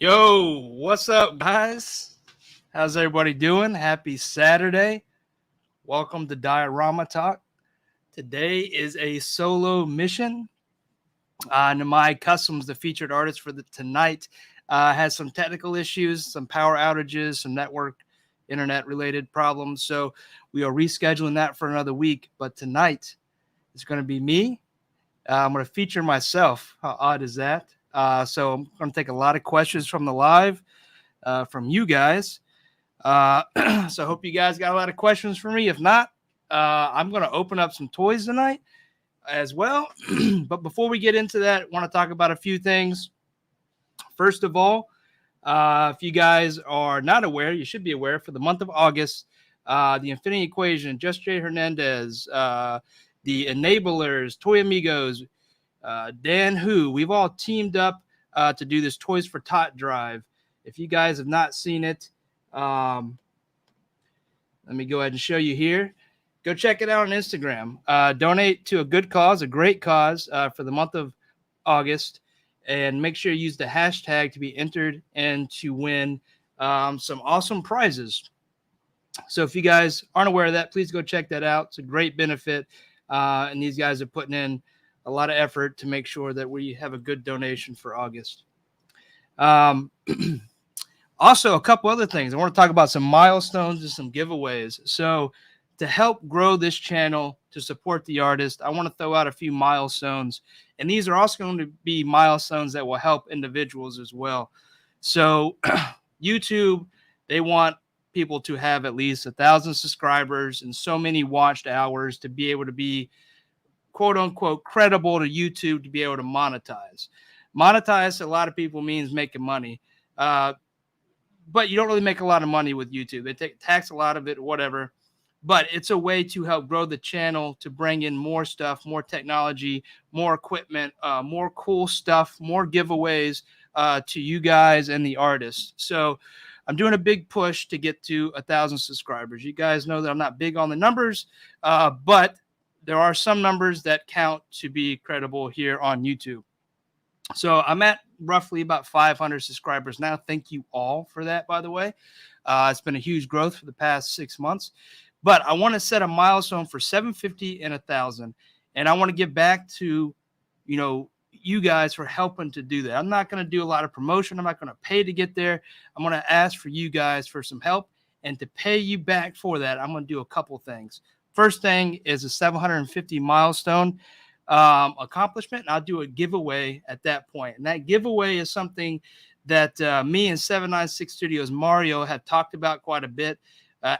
Yo, what's up, guys? How's everybody doing? Happy Saturday. Welcome to Diorama Talk. Today is a solo mission. Namai Customs, the featured artist for tonight, has some technical issues, some power outages, some internet-related problems. So we are rescheduling that for another week. But tonight is going to be me. I'm going to feature myself. How odd is that? So I'm going to take a lot of questions from the live, from you guys. So I hope you guys got a lot of questions for me. If not, I'm going to open up some toys tonight as well. But before we get into that, I want to talk about a few things. First of all, if you guys are not aware, you should be aware, for the month of August, the Infinity Equation, Just Jay Hernandez, the Enablers, Toy Amigos, Dan Hu, we've all teamed up to do this Toys for Tot drive. If you guys have not seen it, let me go ahead and show you here. Go check it out on Instagram. Donate to a good cause, a great cause, for the month of August, and make sure you use the hashtag to be entered and to win some awesome prizes. So if you guys aren't aware of that, please go check that out. It's a great benefit, and these guys are putting in a lot of effort to make sure that we have a good donation for August. Also, a couple other things. I want to talk about some milestones and some giveaways. So to help grow this channel, to support the artist, I want to throw out a few milestones. And these are also going to be milestones that will help individuals as well. So YouTube, they want people to have at least 1,000 subscribers and so many watched hours to be able to be quote unquote credible to YouTube, to be able to monetize. Monetize to a lot of people means making money. But you don't really make a lot of money with YouTube. They tax a lot of it, whatever. But it's a way to help grow the channel, to bring in more stuff, more technology, more equipment, more cool stuff, more giveaways to you guys and the artists. So I'm doing a big push to get to 1,000 subscribers. You guys know that I'm not big on the numbers, but there are some numbers that count to be credible here on YouTube. So I'm at roughly about 500 subscribers now. Thank you all for that, by the way. It's been a huge growth for the past 6 months. But I want to set a milestone for 750 and 1,000. And I want to give back to, you guys for helping to do that. I'm not going to do a lot of promotion. I'm not going to pay to get there. I'm going to ask for you guys for some help. And to pay you back for that, I'm going to do a couple things. First thing is a 750 milestone accomplishment. And I'll do a giveaway at that point. And that giveaway is something that me and 796 Studios Mario have talked about quite a bit.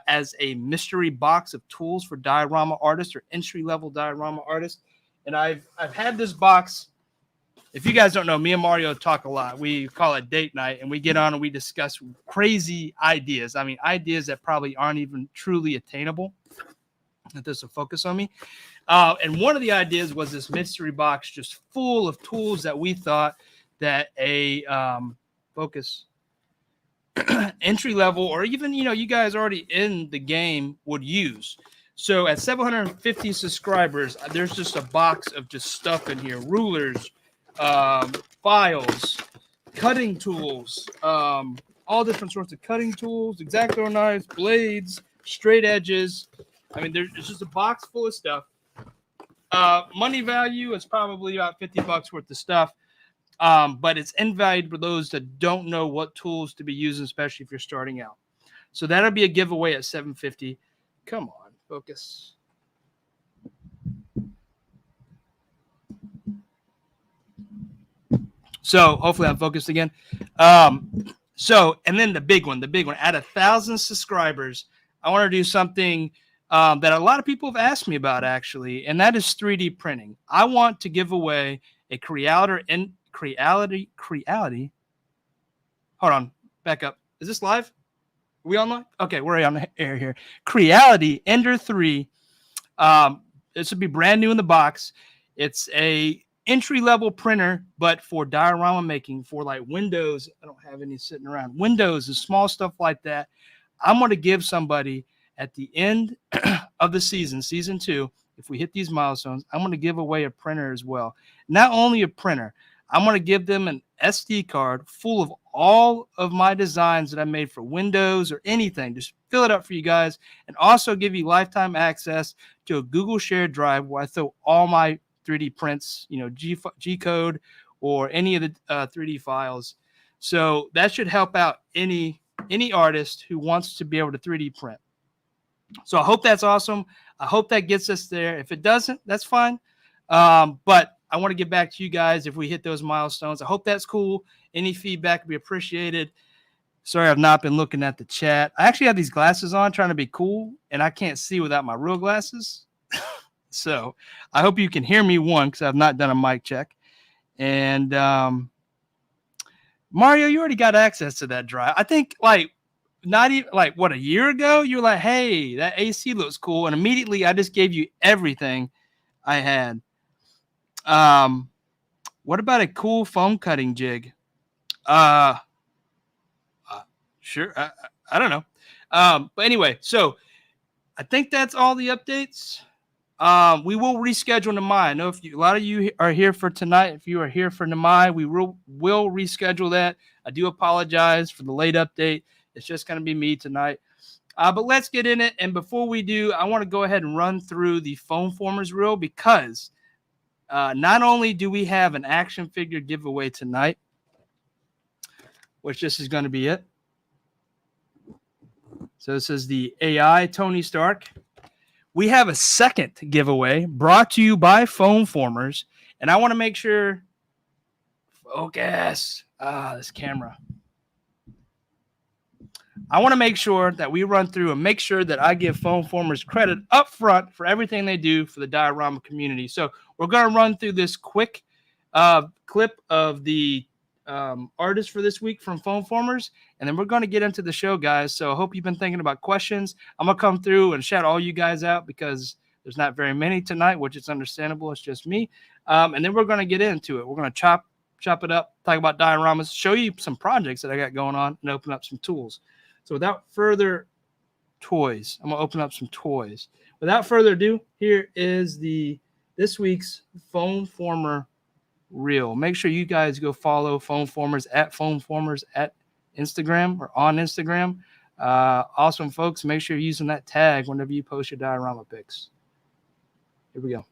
As a mystery box of tools for diorama artists or entry-level diorama artists. And I've had this box. If you guys don't know, me and Mario talk a lot. We call it date night, and we get on and we discuss crazy ideas. I mean, ideas that probably aren't even truly attainable. That doesn't focus on me. And one of the ideas was this mystery box just full of tools that we thought that a entry level, or even, you guys already in the game would use. So at 750 subscribers, there's just a box of just stuff in here: rulers, files, cutting tools, all different sorts of cutting tools, X-Acto knives, blades, straight edges. I mean, there's just a box full of stuff. Money value is probably about $50 worth of stuff. But it's invaluable for those that don't know what tools to be using, especially if you're starting out. So that'll be a giveaway at 750. Come on, focus. So hopefully I'm focused again. And then the big one, at 1,000 subscribers, I want to do something that a lot of people have asked me about, actually, and that is 3D printing. I want to give away a Creality. Hold on, back up. Is this live? Are we on live? Okay, we're on the air here. Creality Ender 3. This would be brand new in the box. It's a entry-level printer, but for diorama making, for like windows. I don't have any sitting around. Windows and small stuff like that. I'm going to give somebody at the end of the season 2, if we hit these milestones, I'm going to give away a printer as well. Not only a printer, I'm going to give them SD card full of all of my designs that I made for Windows or anything. Just fill it up for you guys, and also give you lifetime access to a Google shared drive where I throw all my 3D prints, you know, G code or any of the 3D files. So that should help out any artist who wants to be able to 3D print. So I hope that's awesome. I hope that gets us there. If it doesn't, that's fine. But I want to get back to you guys if we hit those milestones. I hope that's cool. Any feedback would be appreciated. Sorry, I've not been looking at the chat. I actually have these glasses on trying to be cool, and I can't see without my real glasses. So I hope you can hear me, one, because I've not done a mic check. And Mario, you already got access to that drive. I think, like, not even, like, what, a year ago? You were like, hey, that AC looks cool. And immediately I just gave you everything I had. What about a cool foam cutting jig? Sure. I don't know. But anyway, so I think that's all the updates. We will reschedule Namai. I know a lot of you are here for tonight. If you are here for Namai, we will reschedule that. I do apologize for the late update. It's just going to be me tonight. But let's get in it. And before we do, I want to go ahead and run through the foam formers reel, because not only do we have an action figure giveaway tonight, which this is going to be it. So this is the AI Tony Stark. We have a second giveaway brought to you by Foam Formers. And I want to make sure, focus, this camera. I want to make sure that we run through and make sure that I give Foam Formers credit up front for everything they do for the diorama community. So we're going to run through this quick clip of the artist for this week from Foam Formers, and then we're going to get into the show, guys. So I hope you've been thinking about questions. I'm going to come through and shout all you guys out because there's not very many tonight, which is understandable. It's just me. And then we're going to get into it. We're going to chop it up, talk about dioramas, show you some projects that I got going on, and open up some tools. So without further toys, I'm going to open up some toys. Without further ado, here is this week's Foam Former reel. Make sure you guys go follow Foam Formers at Instagram or on Instagram. Awesome, folks. Make sure you're using that tag whenever you post your diorama pics. Here we go.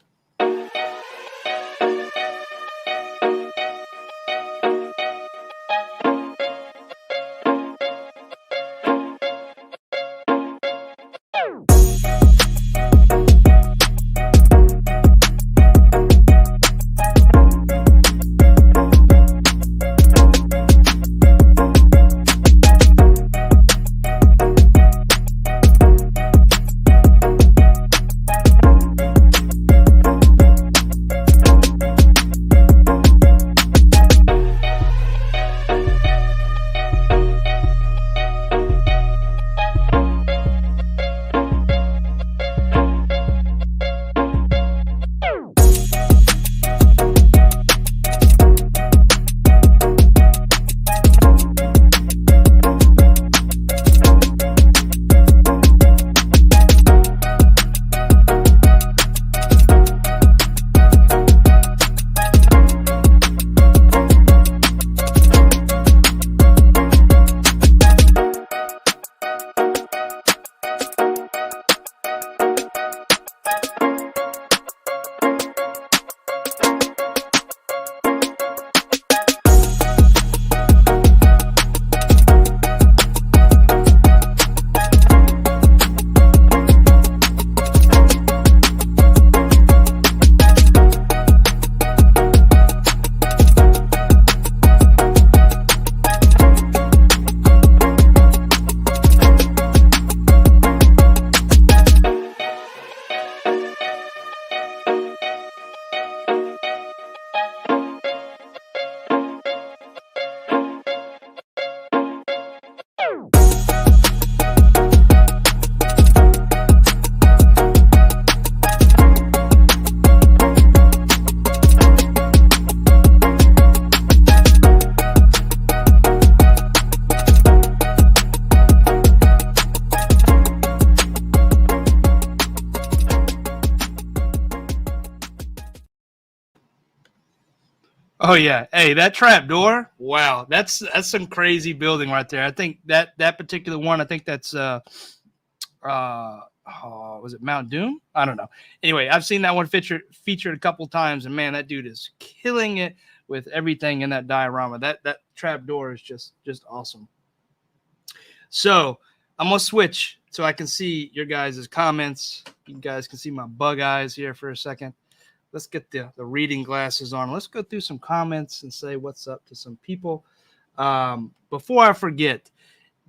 Oh yeah. Hey, that trap door. Wow. That's some crazy building right there. I think that particular one, I think that's was it Mount Doom? I don't know. Anyway, I've seen that one featured a couple times, and man, that dude is killing it with everything in that diorama. That trap door is just awesome. So I'm gonna switch so I can see your guys' comments. You guys can see my bug eyes here for a second. Let's get the reading glasses on. Let's go through some comments and say what's up to some people. Before I forget,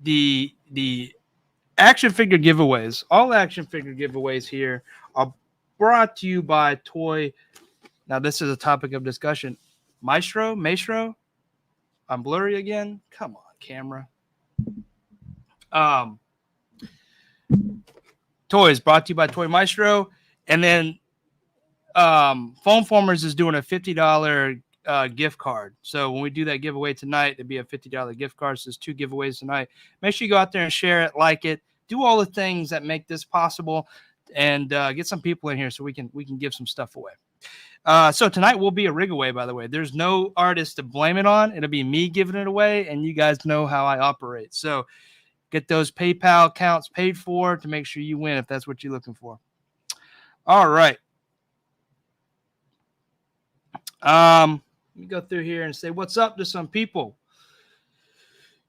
the action figure giveaways, all action figure giveaways here are brought to you by Toy. Now, this is a topic of discussion. Maestro? I'm blurry again. Come on, camera. Toys brought to you by Toy Maestro. And then Foam Formers is doing a $50 gift card. So when we do that giveaway tonight, it'd be a $50 gift card. So there's 2 giveaways tonight. Make sure you go out there and share it, like it, do all the things that make this possible, and get some people in here so we can give some stuff away. So tonight will be a rig away, by the way. There's no artist to blame it on. It'll be me giving it away, and you guys know how I operate. So get those PayPal accounts paid for to make sure you win if that's what you're looking for. All right. Let me go through here and say what's up to some people.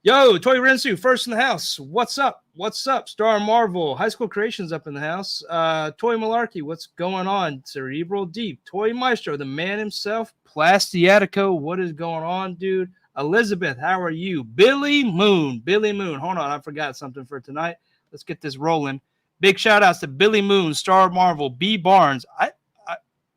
Yo, Toy Rensu, first in the house. What's up? What's up? Star Marvel, High School Creations up in the house. Toy Malarkey, what's going on? Cerebral Deep, Toy Maestro, the man himself. Plastiatico, what is going on, dude? Elizabeth, how are you? Billy Moon. Hold on, I forgot something for tonight. Let's get this rolling. Big shout outs to Billy Moon, Star Marvel, B Barnes.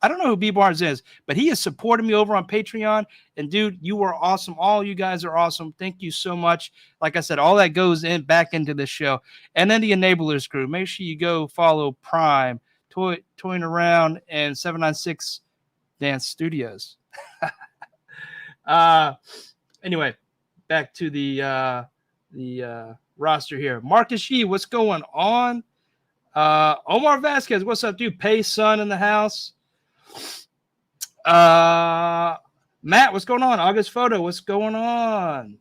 I don't know who B Barnes is, but he has supported me over on Patreon. And dude, you are awesome. All you guys are awesome. Thank you so much. Like I said, all that goes back into this show. And then the Enablers crew. Make sure you go follow Prime, Toying Around, and 796 Dance Studios. Anyway, back to the roster here. Marcus Yee, what's going on? Omar Vasquez, what's up, dude? Pay Son in the house. Matt, what's going on? August Photo, what's going on?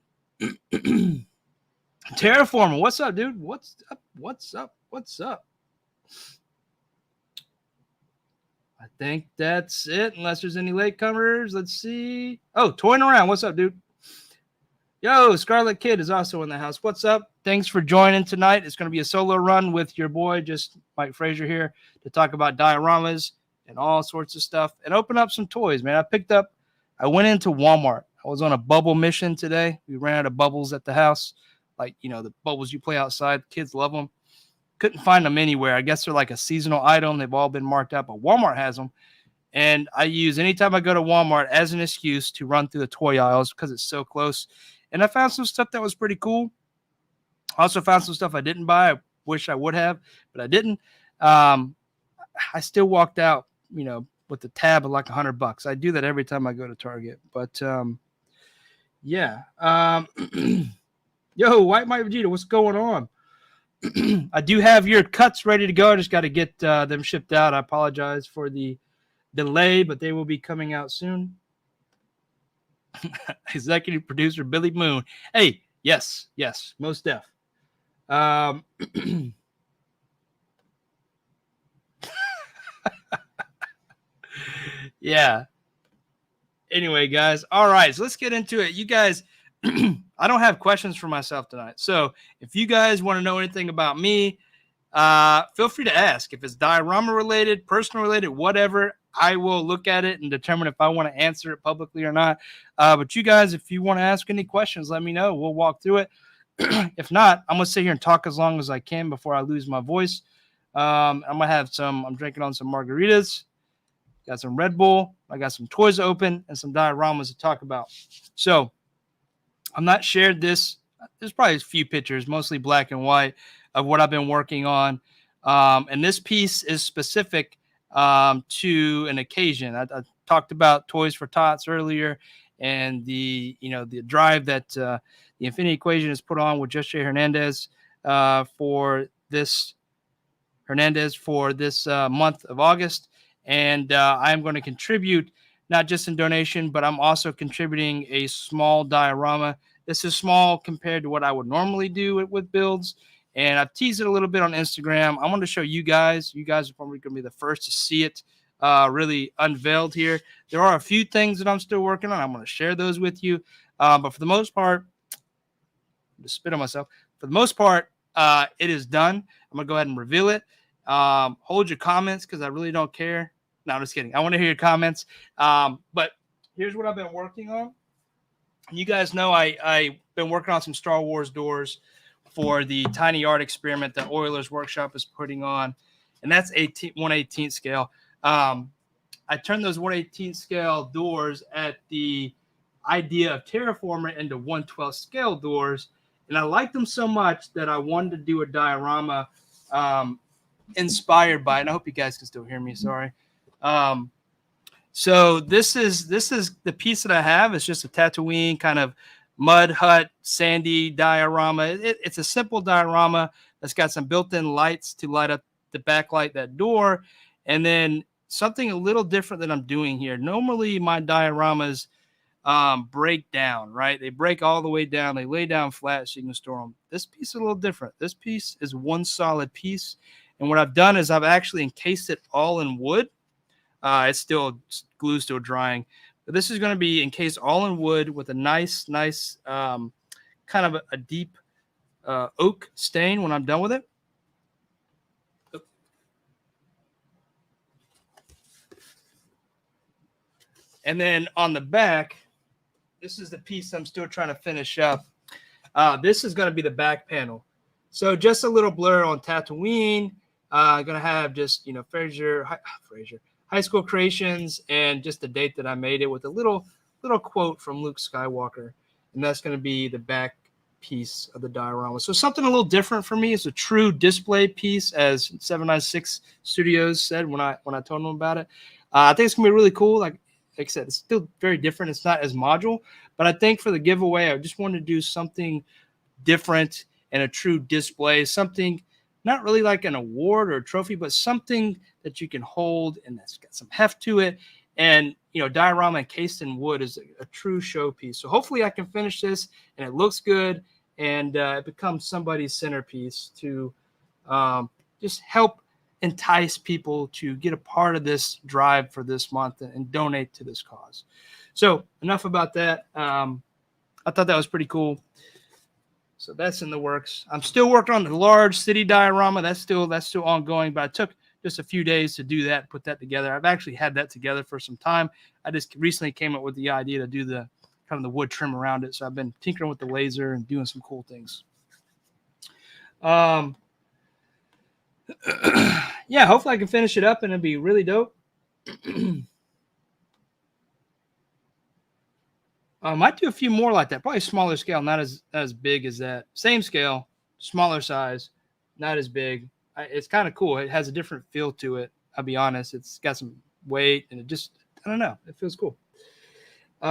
Terraformer, what's up, dude? What's up? I think that's it, unless there's any latecomers. Let's see. Oh, Toying Around, what's up, dude? Yo, Scarlet Kid is also in the house. What's up? Thanks for joining tonight. It's going to be a solo run with your boy, just Mike Frazier here, to talk about dioramas and all sorts of stuff and open up some toys, man. I went into Walmart. I was on a bubble mission today. We ran out of bubbles at the house. Like, the bubbles you play outside. Kids love them. Couldn't find them anywhere. I guess they're like a seasonal item. They've all been marked up, but Walmart has them. And I use anytime I go to Walmart as an excuse to run through the toy aisles because it's so close. And I found some stuff that was pretty cool. I also found some stuff I didn't buy. I wish I would have, but I didn't. I still walked out, with the tab of like $100. I do that every time I go to Target. But yeah. Yo, White Mike Vegeta, what's going on? I do have your cuts ready to go. I just got to get them shipped out. I apologize for the delay, but they will be coming out soon. Executive producer Billy Moon. Hey, yes, most def. Yeah. Anyway, guys. All right, so let's get into it. You guys, I don't have questions for myself tonight. So if you guys want to know anything about me, feel free to ask. If it's diorama related, personal related, whatever, I will look at it and determine if I want to answer it publicly or not. But you guys, if you want to ask any questions, let me know. We'll walk through it. If not, I'm going to sit here and talk as long as I can before I lose my voice. I'm going to have I'm drinking on some margaritas. Got some Red Bull. I got some toys open and some dioramas to talk about. So I'm not shared this. There's probably a few pictures, mostly black and white, of what I've been working on. And this piece is specific to an occasion. I talked about Toys for Tots earlier, and the drive that the Infinity Equation is put on with Just Jay Hernandez for this month of August. And I'm going to contribute not just in donation, but I'm also contributing a small diorama. This is small compared to what I would normally do with builds. And I've teased it a little bit on Instagram. I want to show you guys. You guys are probably going to be the first to see it really unveiled here. There are a few things that I'm still working on. I'm going to share those with you. But for the most part, just spit on myself. For the most part, it is done. I'm going to go ahead and reveal it. Hold your comments because I really don't care. No, I'm just kidding. I want to hear your comments. But here's what I've been working on. You guys know I've been working on some Star Wars doors for the tiny art experiment that Oilers Workshop is putting on, and that's 1/18 scale. I turned those 1/18 scale doors at the idea of terraforming into 1/12 scale doors, and I liked them so much that I wanted to do a diorama inspired by it. And I hope you guys can still hear me. Sorry. So this is the piece that I have. It's just a Tatooine kind of mud hut, sandy diorama. It's a simple diorama that's got some built-in lights to light up the backlight that door, and then something a little different that I'm doing here. Normally my dioramas break down, right? They break all the way down. They lay down flat so you can store them. This piece is a little different. This piece is one solid piece, and what I've done is I've actually encased it all in wood. It's still glue still drying. But this is going to be encased all in wood with a nice kind of a deep oak stain when I'm done with it. And then on the back, this is the piece I'm still trying to finish up. This is going to be the back panel. So just a little blur on Tatooine. Going to have just, Fraser High School Creations and just the date that I made it with a little quote from Luke Skywalker. And that's going to be the back piece of the diorama. So something a little different for me. It's a true display piece, as 796 Studios said when I told them about it. I think it's going to be really cool. Like I said, it's still very different. It's not as module, but I think for the giveaway, I just wanted to do something different and a true display, something not really like an award or a trophy, but something that you can hold and that's got some heft to it. And, diorama encased in wood is a true showpiece. So hopefully I can finish this and it looks good and it becomes somebody's centerpiece to just help entice people to get a part of this drive for this month and donate to this cause. So enough about that. I thought that was pretty cool. So that's in the works. I'm still working on the large city diorama. That's still ongoing, but I took just a few days to do that, put that together. I've actually had that together for some time. I just recently came up with the idea to do the kind of the wood trim around it. So I've been tinkering with the laser and doing some cool things. Yeah, hopefully I can finish it up and it'll be really dope. I might do a few more like that, probably smaller scale, not as big as that. Same scale, smaller size, not as big. It's kind of cool. It has a different feel to it. I'll be honest. It's got some weight and it just, I don't know. It feels cool. Hope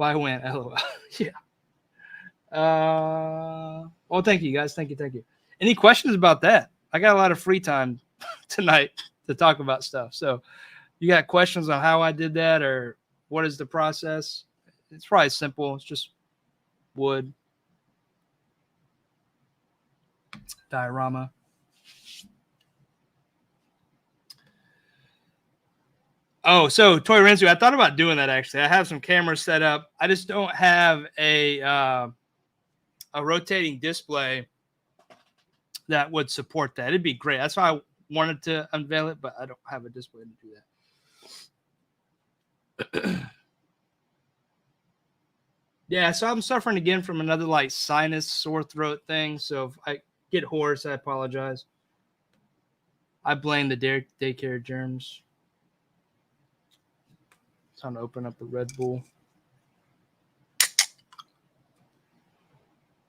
I win. LOL. Yeah. Well, thank you guys. Thank you. Any questions about that? I got a lot of free time tonight to talk about stuff. So you got questions on how I did that or what is the process? It's probably simple. It's just wood, diorama. Oh, so Toy Renzu, I thought about doing that actually. I have some cameras set up. I just don't have a rotating display that would support that. It'd be great. That's why I wanted to unveil it, but I don't have a display to do that. Yeah, so I'm suffering again from another like sinus sore throat thing. So if I get hoarse, I apologize. I blame the daycare germs. Time to open up a Red Bull.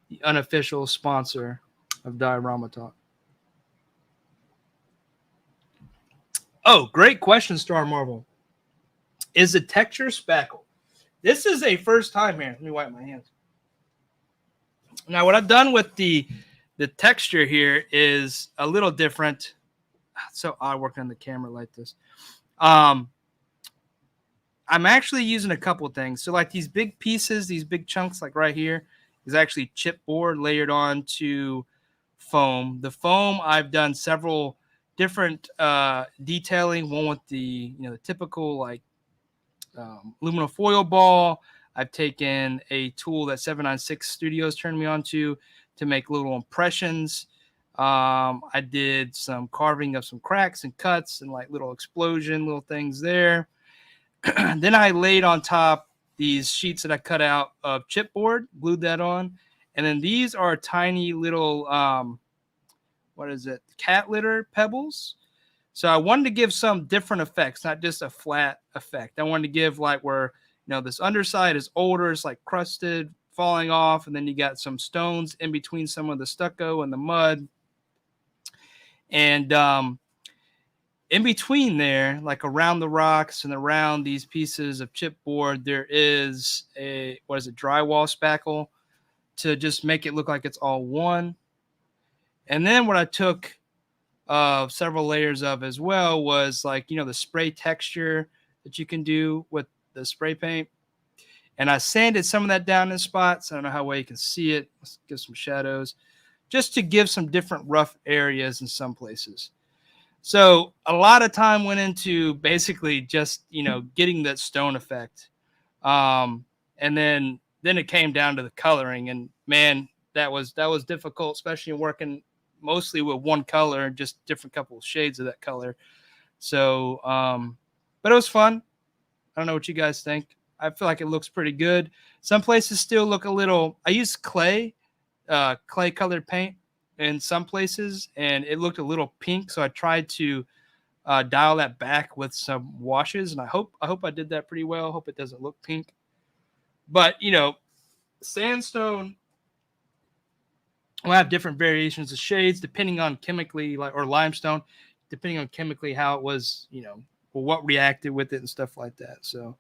The unofficial sponsor of Diorama Talk. Oh, great question, Star Marvel. Is the texture spackle? This is a first time here. Let me wipe my hands. Now, what I've done with the texture here is a little different. It's so odd working on the camera like this. I'm actually using a couple things. So like these big pieces, these big chunks, like right here, is actually chipboard layered onto foam. The foam, I've done several different detailing. One with the typical like aluminum foil ball. I've taken a tool that 796 Studios turned me on to make little impressions. I did some carving of some cracks and cuts and like little explosion, little things there. Then I laid on top these sheets that I cut out of chipboard, glued that on. And then these are tiny little, what is it? Cat litter pebbles. So I wanted to give some different effects, not just a flat effect. I wanted to give like where, this underside is older, it's like crusted, falling off. And then you got some stones in between some of the stucco and the mud. And in between there, like around the rocks and around these pieces of chipboard, there is a, drywall spackle to just make it look like it's all one. And then what I took several layers of as well was like, the spray texture that you can do with the spray paint. And I sanded some of that down in spots. I don't know how well you can see it. Let's give some shadows just to give some different rough areas in some places. So a lot of time went into basically just, getting that stone effect. And then it came down to the coloring, and man, that was difficult, especially working mostly with one color, just different couple of shades of that color. So, but it was fun. I don't know what you guys think. I feel like it looks pretty good. Some places still look a little, I used clay colored paint in some places, and it looked a little pink. So I tried to dial that back with some washes, and I hope I did that pretty well. Hope it doesn't look pink. But sandstone will have different variations of shades depending on chemically, or limestone, depending on chemically how it was, what reacted with it and stuff like that. So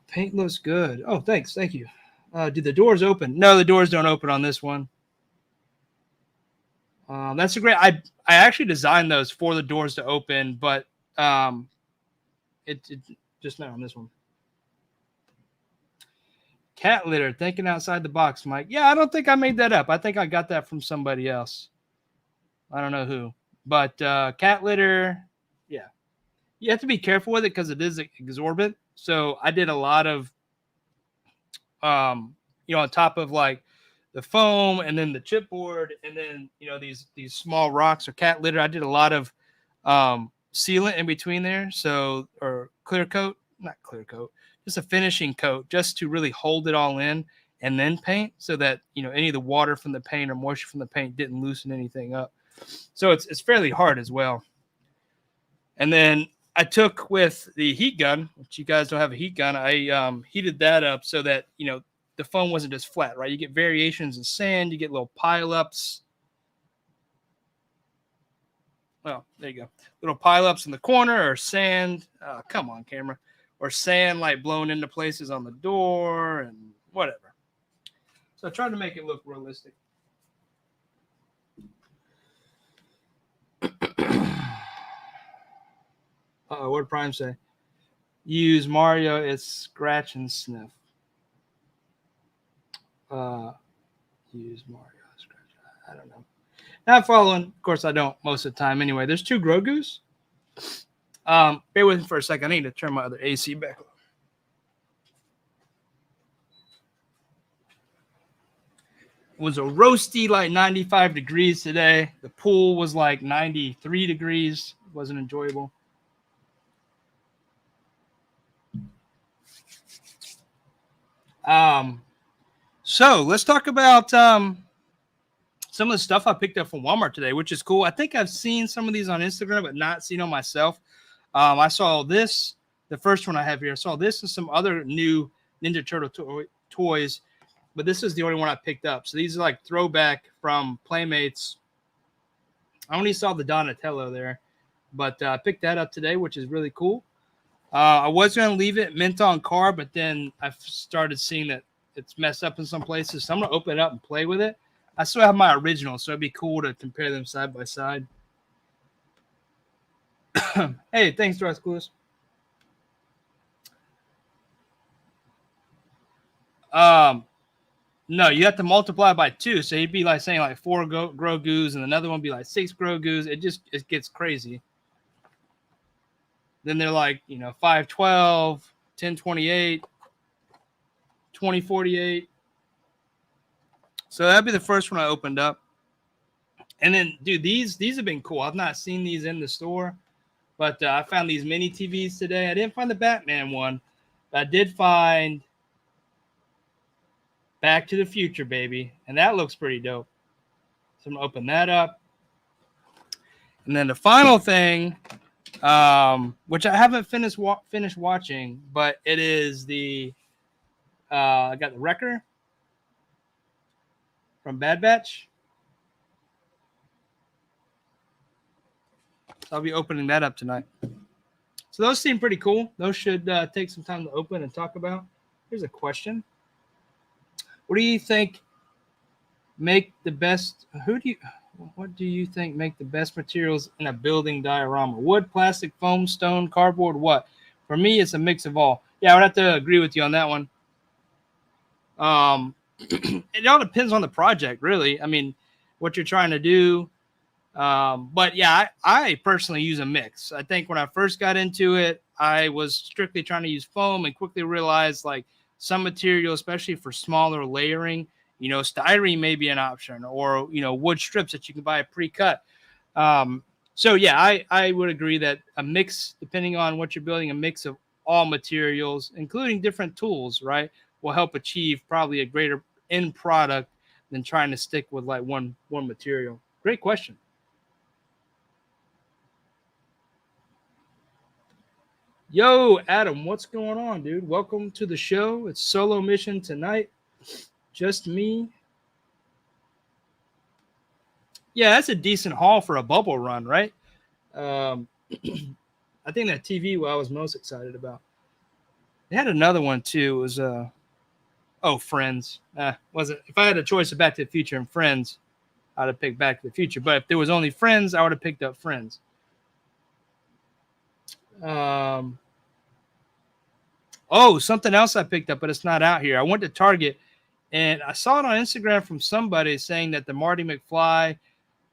paint looks good. Oh, thanks. Thank you. Do the doors open? No, the doors don't open on this one. That's a great. I actually designed those for the doors to open, but it just not on this one. Cat litter, thinking outside the box, Mike. Yeah, I don't think I made that up. I think I got that from somebody else. I don't know who, but cat litter. Yeah, you have to be careful with it because it is exorbitant. So I did a lot of, on top of like the foam and then the chipboard and then these small rocks or cat litter. I did a lot of sealant in between there, so or clear coat, not clear coat, just a finishing coat, just to really hold it all in, and then paint so that any of the water from the paint or moisture from the paint didn't loosen anything up. So it's fairly hard as well. And then I took with the heat gun, which you guys don't have a heat gun. I heated that up so that the foam wasn't just flat, right? You get variations in sand, you get little pileups. Well, there you go. Little pileups in the corner, or sand. Come on, camera. Or sand like blown into places on the door and whatever. So I tried to make it look realistic. What did Prime say? Use Mario, it's scratch and sniff. Use Mario, scratch. I don't know. Not following. Of course, I don't most of the time anyway. There's two Grogus. Bear with me for a second. I need to turn my other AC back on. It was a roasty, like 95 degrees today. The pool was like 93 degrees. It wasn't enjoyable. So let's talk about some of the stuff I picked up from Walmart today, which is cool. I think I've seen some of these on Instagram, but not seen them myself. I saw this, the first one I have here. I saw this and some other new Ninja Turtle toys, but this is the only one I picked up. So these are like throwback from Playmates. I only saw the Donatello there, but I picked that up today, which is really cool. I was going to leave it mint on car, but then I started seeing that it's messed up in some places. So I'm going to open it up and play with it. I still have my original, so it'd be cool to compare them side by side. Hey, thanks, Russ Clues. No, you have to multiply by 2. So you'd be like saying like 4 Grogu's and another one be like 6 Grogu's. It gets crazy. Then they're like, 512, 1028, 2048. So that'd be the first one I opened up. And then, dude, these have been cool. I've not seen these in the store, but I found these mini TVs today. I didn't find the Batman one, but I did find Back to the Future, baby, and that looks pretty dope. So I'm gonna open that up, and then the final thing, which I haven't finished watching, but it is the I got the Wrecker from Bad Batch. So I'll be opening that up tonight. So those seem pretty cool. Those should take some time to open and talk about. Here's a question. What do you think make the best? What do you think make the best materials in a building diorama? Wood, plastic, foam, stone, cardboard, what? For me, it's a mix of all. Yeah, I would have to agree with you on that one. It all depends on the project, really. I mean, what you're trying to do. But yeah, I personally use a mix. I think when I first got into it, I was strictly trying to use foam and quickly realized like some material, especially for smaller layering, styrene may be an option, or, wood strips that you can buy pre-cut. So yeah, I would agree that a mix, depending on what you're building, a mix of all materials, including different tools, right, will help achieve probably a greater end product than trying to stick with like one material. Great question. Yo, Adam, what's going on, dude? Welcome to the show. It's solo mission tonight. Just me. Yeah, that's a decent haul for a bubble run, right? Um, I think that TV I was most excited about. They had another one too. It was Friends. Wasn't if I had a choice of Back to the Future and Friends, I'd have picked Back to the Future. But if there was only Friends, I would have picked up Friends. Something else I picked up, but it's not out here. I went to Target and I saw it on Instagram from somebody saying that the Marty McFly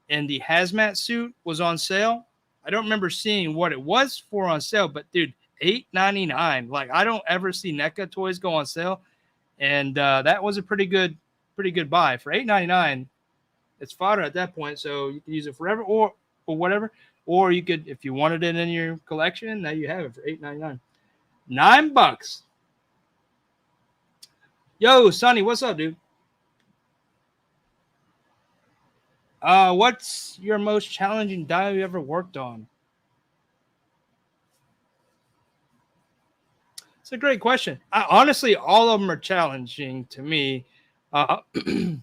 and the hazmat suit was on sale. I don't remember seeing what it was for on sale, but dude, $8.99. Like I don't ever see NECA toys go on sale, and that was a pretty good buy for $8.99. It's fodder at that point, so you can use it forever or whatever. Or you could, if you wanted it in your collection, now you have it for $8.99. $9. Yo, Sonny, what's up, dude? What's your most challenging dial you ever worked on? It's a great question. Honestly, all of them are challenging to me. The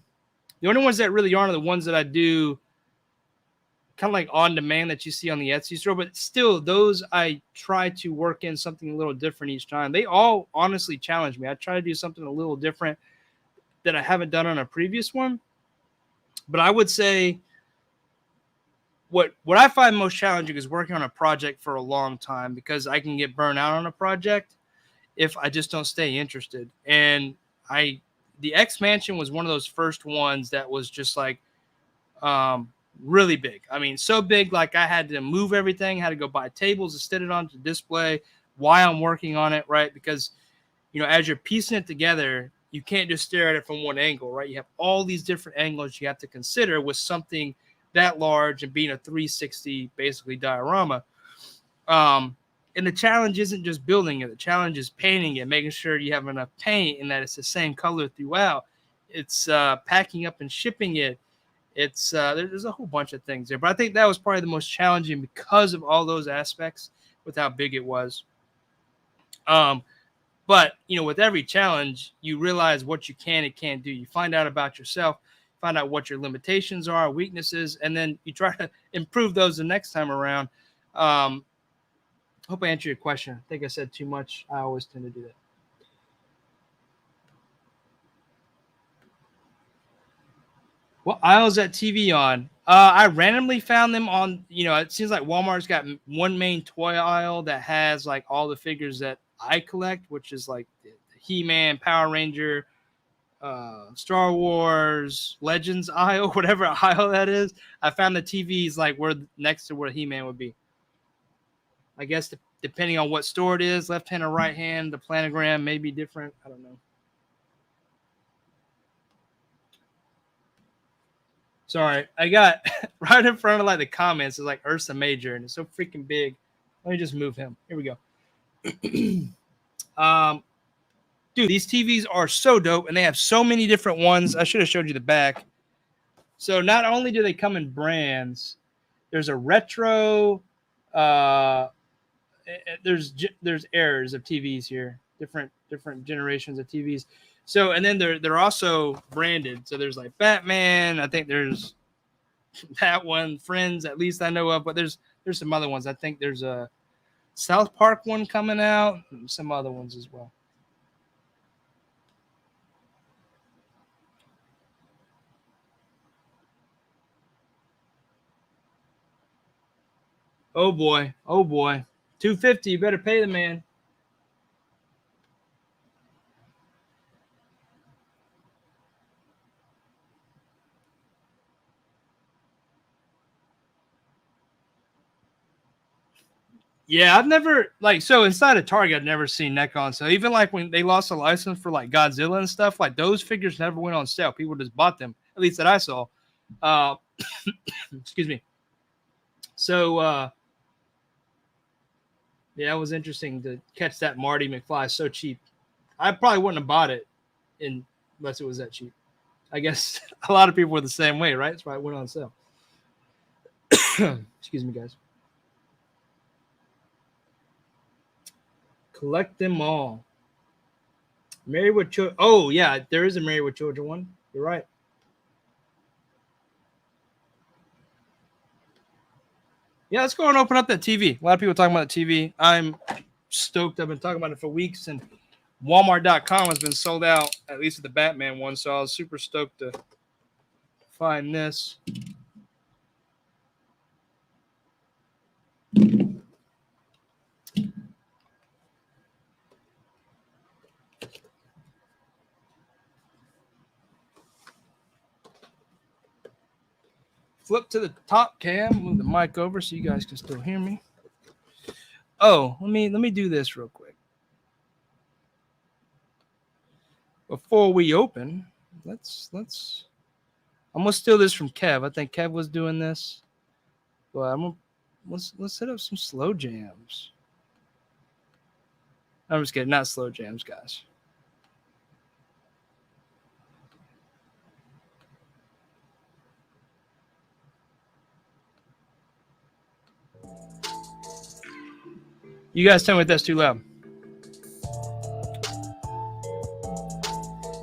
only ones that really aren't are the ones that I do kind of like on demand that you see on the Etsy store, but still, those I try to work in something a little different each time. They all honestly challenge me. I try to do something a little different that I haven't done on a previous one. But I would say what I find most challenging is working on a project for a long time, because I can get burned out on a project if I just don't stay interested. And the X Mansion was one of those first ones that was just like really big. I mean, so big, like I had to move everything, had to go buy tables to set it on to display while I'm working on it, right? Because, as you're piecing it together, you can't just stare at it from one angle, right? You have all these different angles you have to consider with something that large and being a 360 basically diorama. And the challenge isn't just building it. The challenge is painting it, making sure you have enough paint and that it's the same color throughout. It's packing up and shipping it. It's there's a whole bunch of things there. But I think that was probably the most challenging because of all those aspects with how big it was. But, with every challenge, you realize what you can and can't do. You find out about yourself, find out what your limitations are, weaknesses, and then you try to improve those the next time around. Hope I answered your question. I think I said too much. I always tend to do that. What aisle is that TV on? I randomly found them on, it seems like Walmart's got one main toy aisle that has like all the figures that I collect, which is like the He-Man, Power Ranger, Star Wars, Legends aisle, whatever aisle that is. I found the TVs like where next to where He-Man would be. I guess depending on what store it is, left hand or right hand, the planogram may be different. I don't know. Sorry, I got right in front of like the comments is like Ursa Major, and it's so freaking big. Let me just move him. Here we go. Dude, these TVs are so dope, and they have so many different ones. I should have showed you the back. So not only do they come in brands, there's a retro. There's errors of TVs here, different generations of TVs. So, and then they're also branded. So there's like Batman. I think there's that one, Friends, at least I know of. But there's some other ones. I think there's a South Park one coming out, and some other ones as well. Oh boy, oh boy, $250. You better pay the man. Yeah, I've never so inside of Target, I've never seen neck on sale. Even like when they lost a license for like Godzilla and stuff, like those figures never went on sale. People just bought them, at least that I saw. Excuse me. So yeah, it was interesting to catch that Marty McFly so cheap. I probably wouldn't have bought it unless it was that cheap. I guess a lot of people were the same way, right? That's why it went on sale. Excuse me, guys. Collect them all. Married with Children. Oh, yeah, there is a Married with Children one. You're right. Yeah, let's go and open up that TV. A lot of people talking about the TV. I'm stoked. I've been talking about it for weeks, and Walmart.com has been sold out, at least with the Batman one. So I was super stoked to find this. Flip to the top cam, move the mic over so you guys can still hear me. Oh, let me do this real quick. Before we open, let's I'm gonna steal this from Kev. I think Kev was doing this. But let's set up some slow jams. I'm just kidding, not slow jams, guys. You guys tell me if that's too loud.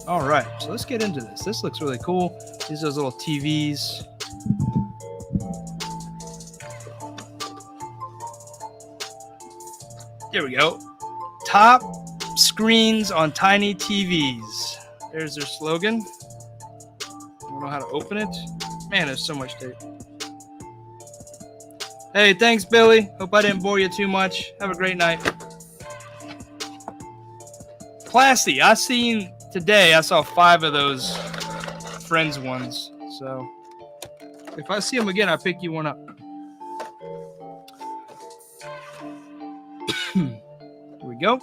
All right, so let's get into this. This looks really cool. These are those little TVs. There we go. Top screens on tiny TVs. There's their slogan. I don't know how to open it. Man, there's so much tape. Hey, thanks, Billy. Hope I didn't bore you too much. Have a great night. Classy. I saw 5 of those Friends ones. So if I see them again, I'll pick you one up. Here we go.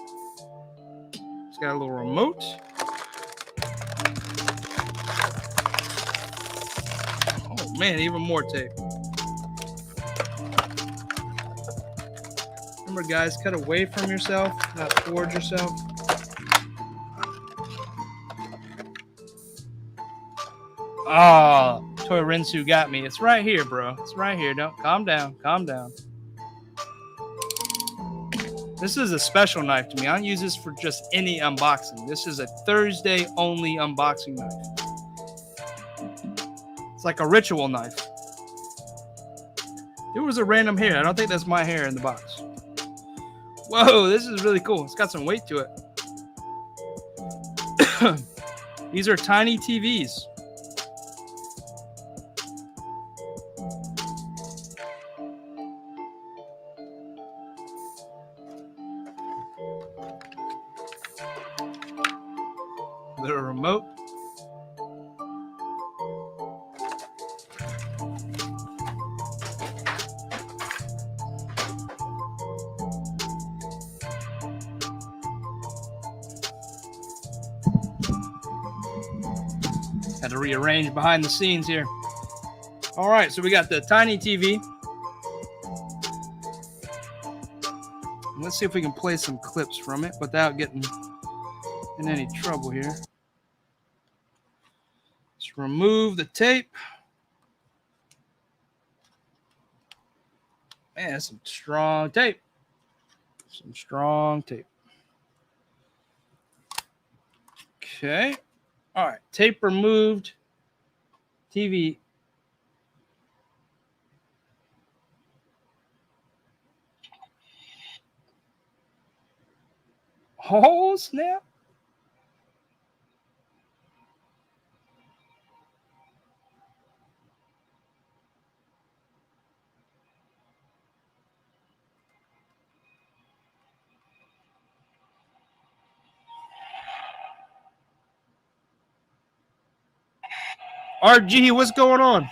It's got a little remote. Oh man, even more tape. Remember, guys, cut away from yourself, not towards yourself. Oh, Toy Rensu got me. It's right here, bro. It's right here. Don't calm down. Calm down. This is a special knife to me. I don't use this for just any unboxing. This is a Thursday only unboxing knife. It's like a ritual knife. There was a random hair. I don't think that's my hair in the box. Whoa, this is really cool. It's got some weight to it. These are tiny TVs. Little remote. Had to rearrange behind the scenes here. All right, so we got the tiny TV. Let's see if we can play some clips from it without getting in any trouble here. Let's remove the tape. Man, that's some strong tape. Some strong tape. Okay. All right. Tape removed. TV. Oh, snap. RG, what's going on?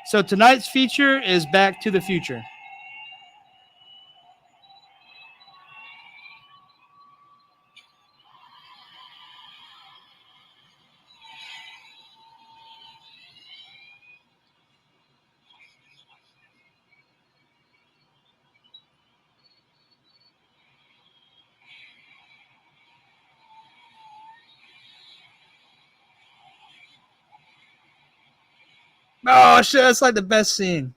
So tonight's feature is Back to the Future. Oh, shit, that's like the best scene.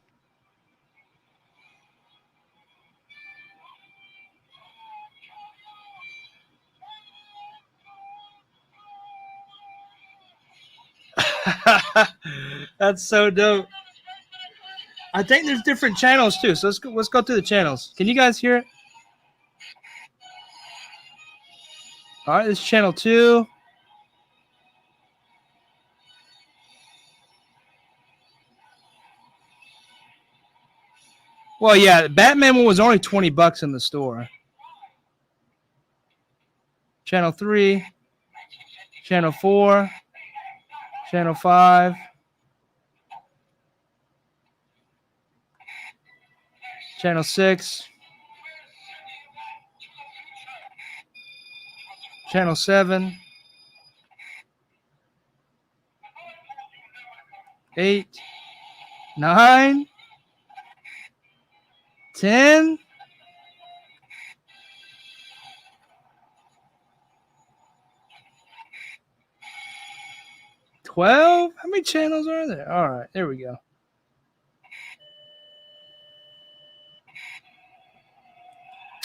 That's so dope. I think there's different channels too. So let's go through the channels. Can you guys hear it? All right, this is channel 2. Well, yeah, the Batman one was only $20 in the store. Channel 3, channel 4, channel 5, channel 6, channel 7, 8, 9, 10. 12? How many channels are there? All right, there we go. All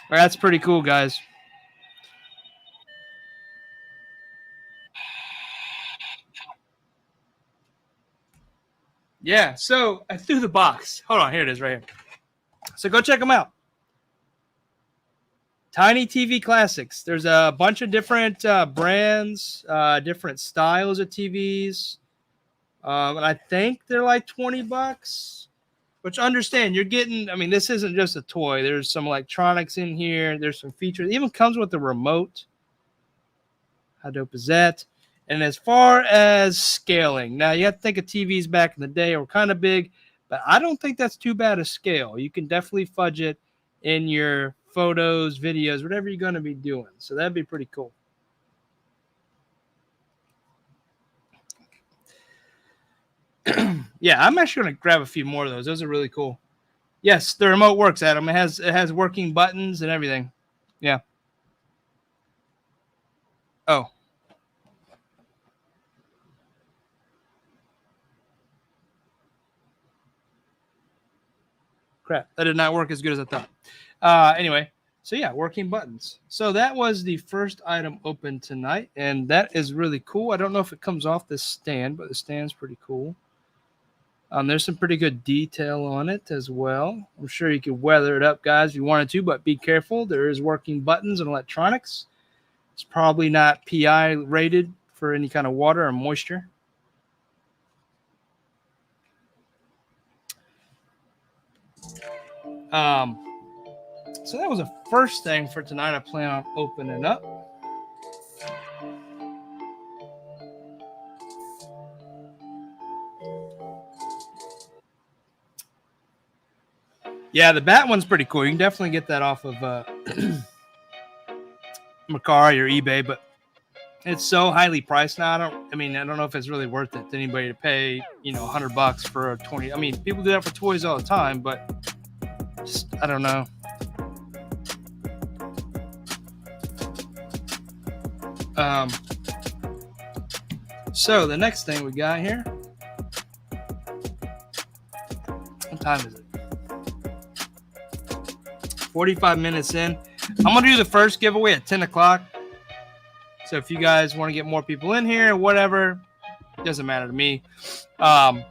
right, that's pretty cool, guys. Yeah, so I threw the box. Hold on, here it is right here. So go check them out. Tiny TV Classics. There's a bunch of different brands, different styles of TVs. And I think they're like $20. Which understand, you're getting, I mean, this isn't just a toy. There's some electronics in here. There's some features. It even comes with the remote. How dope is that? And as far as scaling, now you have to think of TVs back in the day were kind of big, but I don't think that's too bad a scale. You can definitely fudge it in your photos, videos, whatever you're going to be doing. So that'd be pretty cool. Yeah, I'm actually going to grab a few more of those. Those are really cool. Yes, the remote works, Adam. It has working buttons and everything. Yeah. Oh. Crap. That did not work as good as I thought. Anyway, so yeah, working buttons. So that was the first item open tonight, and that is really cool. I don't know if it comes off this stand, but the stand's pretty cool. There's some pretty good detail on it as well. I'm sure you could weather it up, guys, if you wanted to, but be careful. There is working buttons and electronics. It's probably not PI rated for any kind of water or moisture. So that was the first thing for tonight I plan on opening up. Yeah, the bat one's pretty cool. You can definitely get that off of Mercari or eBay, but it's so highly priced now. I don't know if it's really worth it to anybody to pay, $100 for a 20. I mean, people do that for toys all the time, but just, I don't know. So the next thing we got here. What time is it? 45 minutes in. I'm gonna do the first giveaway at 10 o'clock. So if you guys want to get more people in here, whatever, doesn't matter to me. We'll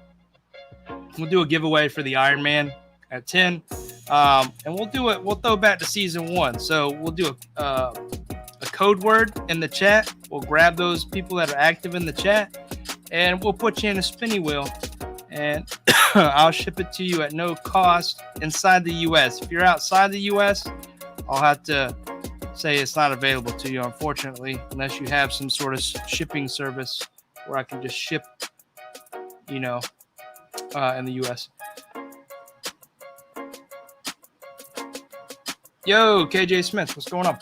do a giveaway for the Iron Man at 10, and we'll throw it back to season 1. So we'll do a code word in the chat. We'll grab those people that are active in the chat, and we'll put you in a spinny wheel, and I'll ship it to you at no cost inside the U.S. If you're outside the U.S., I'll have to say it's not available to you, unfortunately, unless you have some sort of shipping service where I can just ship, in the U.S. Yo, KJ Smith, what's going on?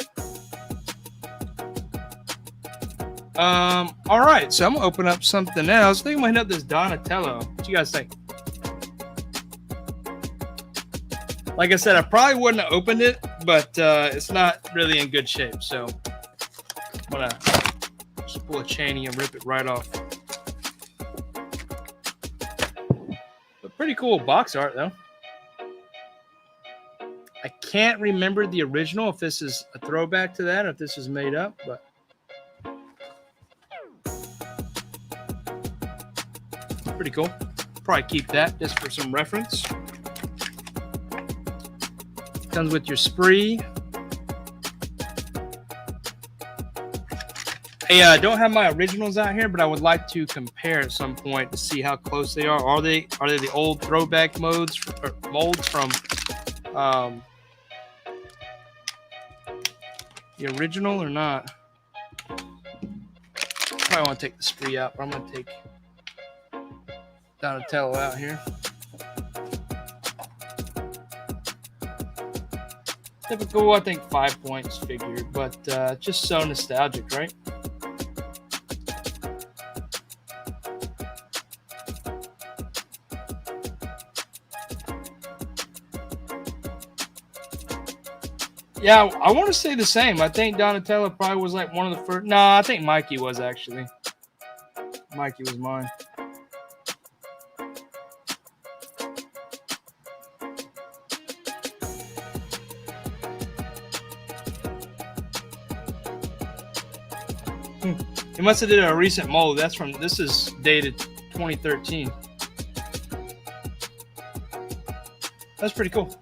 All right, so I'm gonna open up something else. I think I'm gonna hit up this Donatello. What you guys think? Like I said, I probably wouldn't have opened it, but it's not really in good shape. So I'm gonna just pull a chainy and rip it right off. But pretty cool box art, though. I can't remember the original, if this is a throwback to that, or if this is made up, but pretty cool. Probably keep that just for some reference. Comes with your spree. Hey, I don't have my originals out here, but I would like to compare at some point to see how close they are. Are they the old throwback molds from the original or not? Probably want to take the spree out, but I'm going to take Donatello out here. Typical, I think 5 points figured, but just so nostalgic, right? Yeah, I want to say the same. I think Donatello probably was like one of the first. No, I think Mikey was actually. Mikey was mine. He must have did a recent mold. This is dated 2013. That's pretty cool.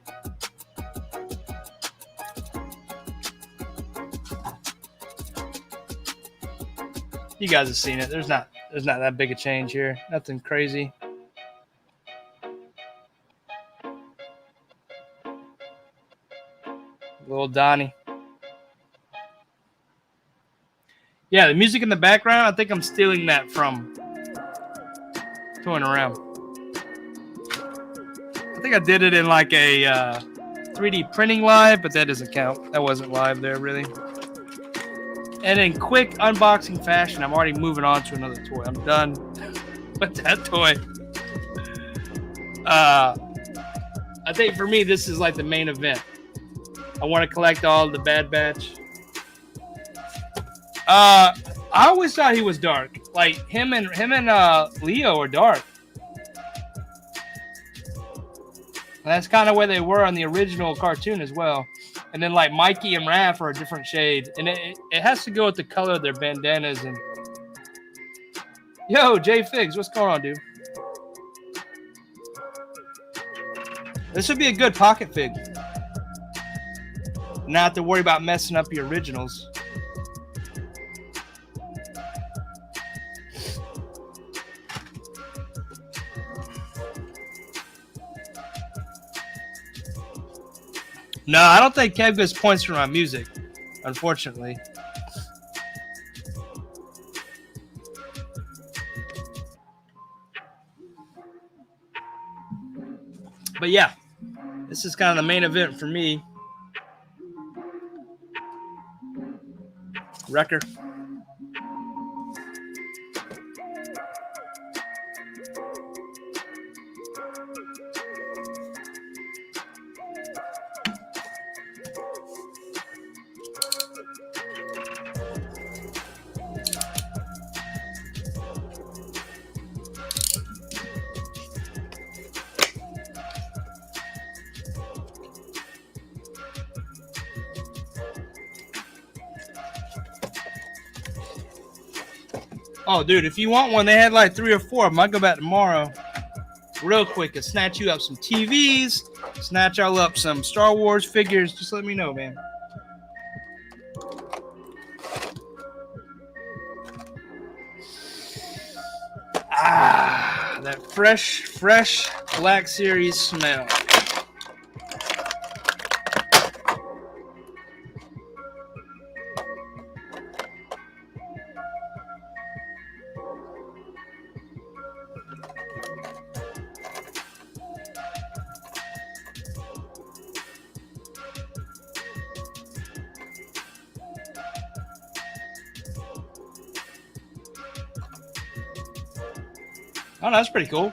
You guys have seen it. There's not that big a change here. Nothing crazy. Little Donnie. Yeah, the music in the background, I think I'm stealing that from Toying Around. I think I did it in like a 3D printing live, but that doesn't count. That wasn't live there, really. And in quick unboxing fashion, I'm already moving on to another toy. I'm done with that toy. I think for me, this is like the main event. I want to collect all the Bad Batch. I always thought he was dark. Like him and Leo are dark. And that's kind of where they were on the original cartoon as well. And then like Mikey and Raph are a different shade, and it has to go with the color of their bandanas. And yo, Jay Figs, what's going on, dude? This would be a good pocket fig. Not have to worry about messing up your originals. No, I don't think Kev gets points for my music, unfortunately. But yeah, this is kind of the main event for me. Wrecker. Oh, dude, if you want one, they had like 3 or 4 of them. I'll go back tomorrow real quick and snatch you up some TVs, snatch y'all up some Star Wars figures. Just let me know, man. Ah, that fresh Black Series smell. Oh, that's pretty cool.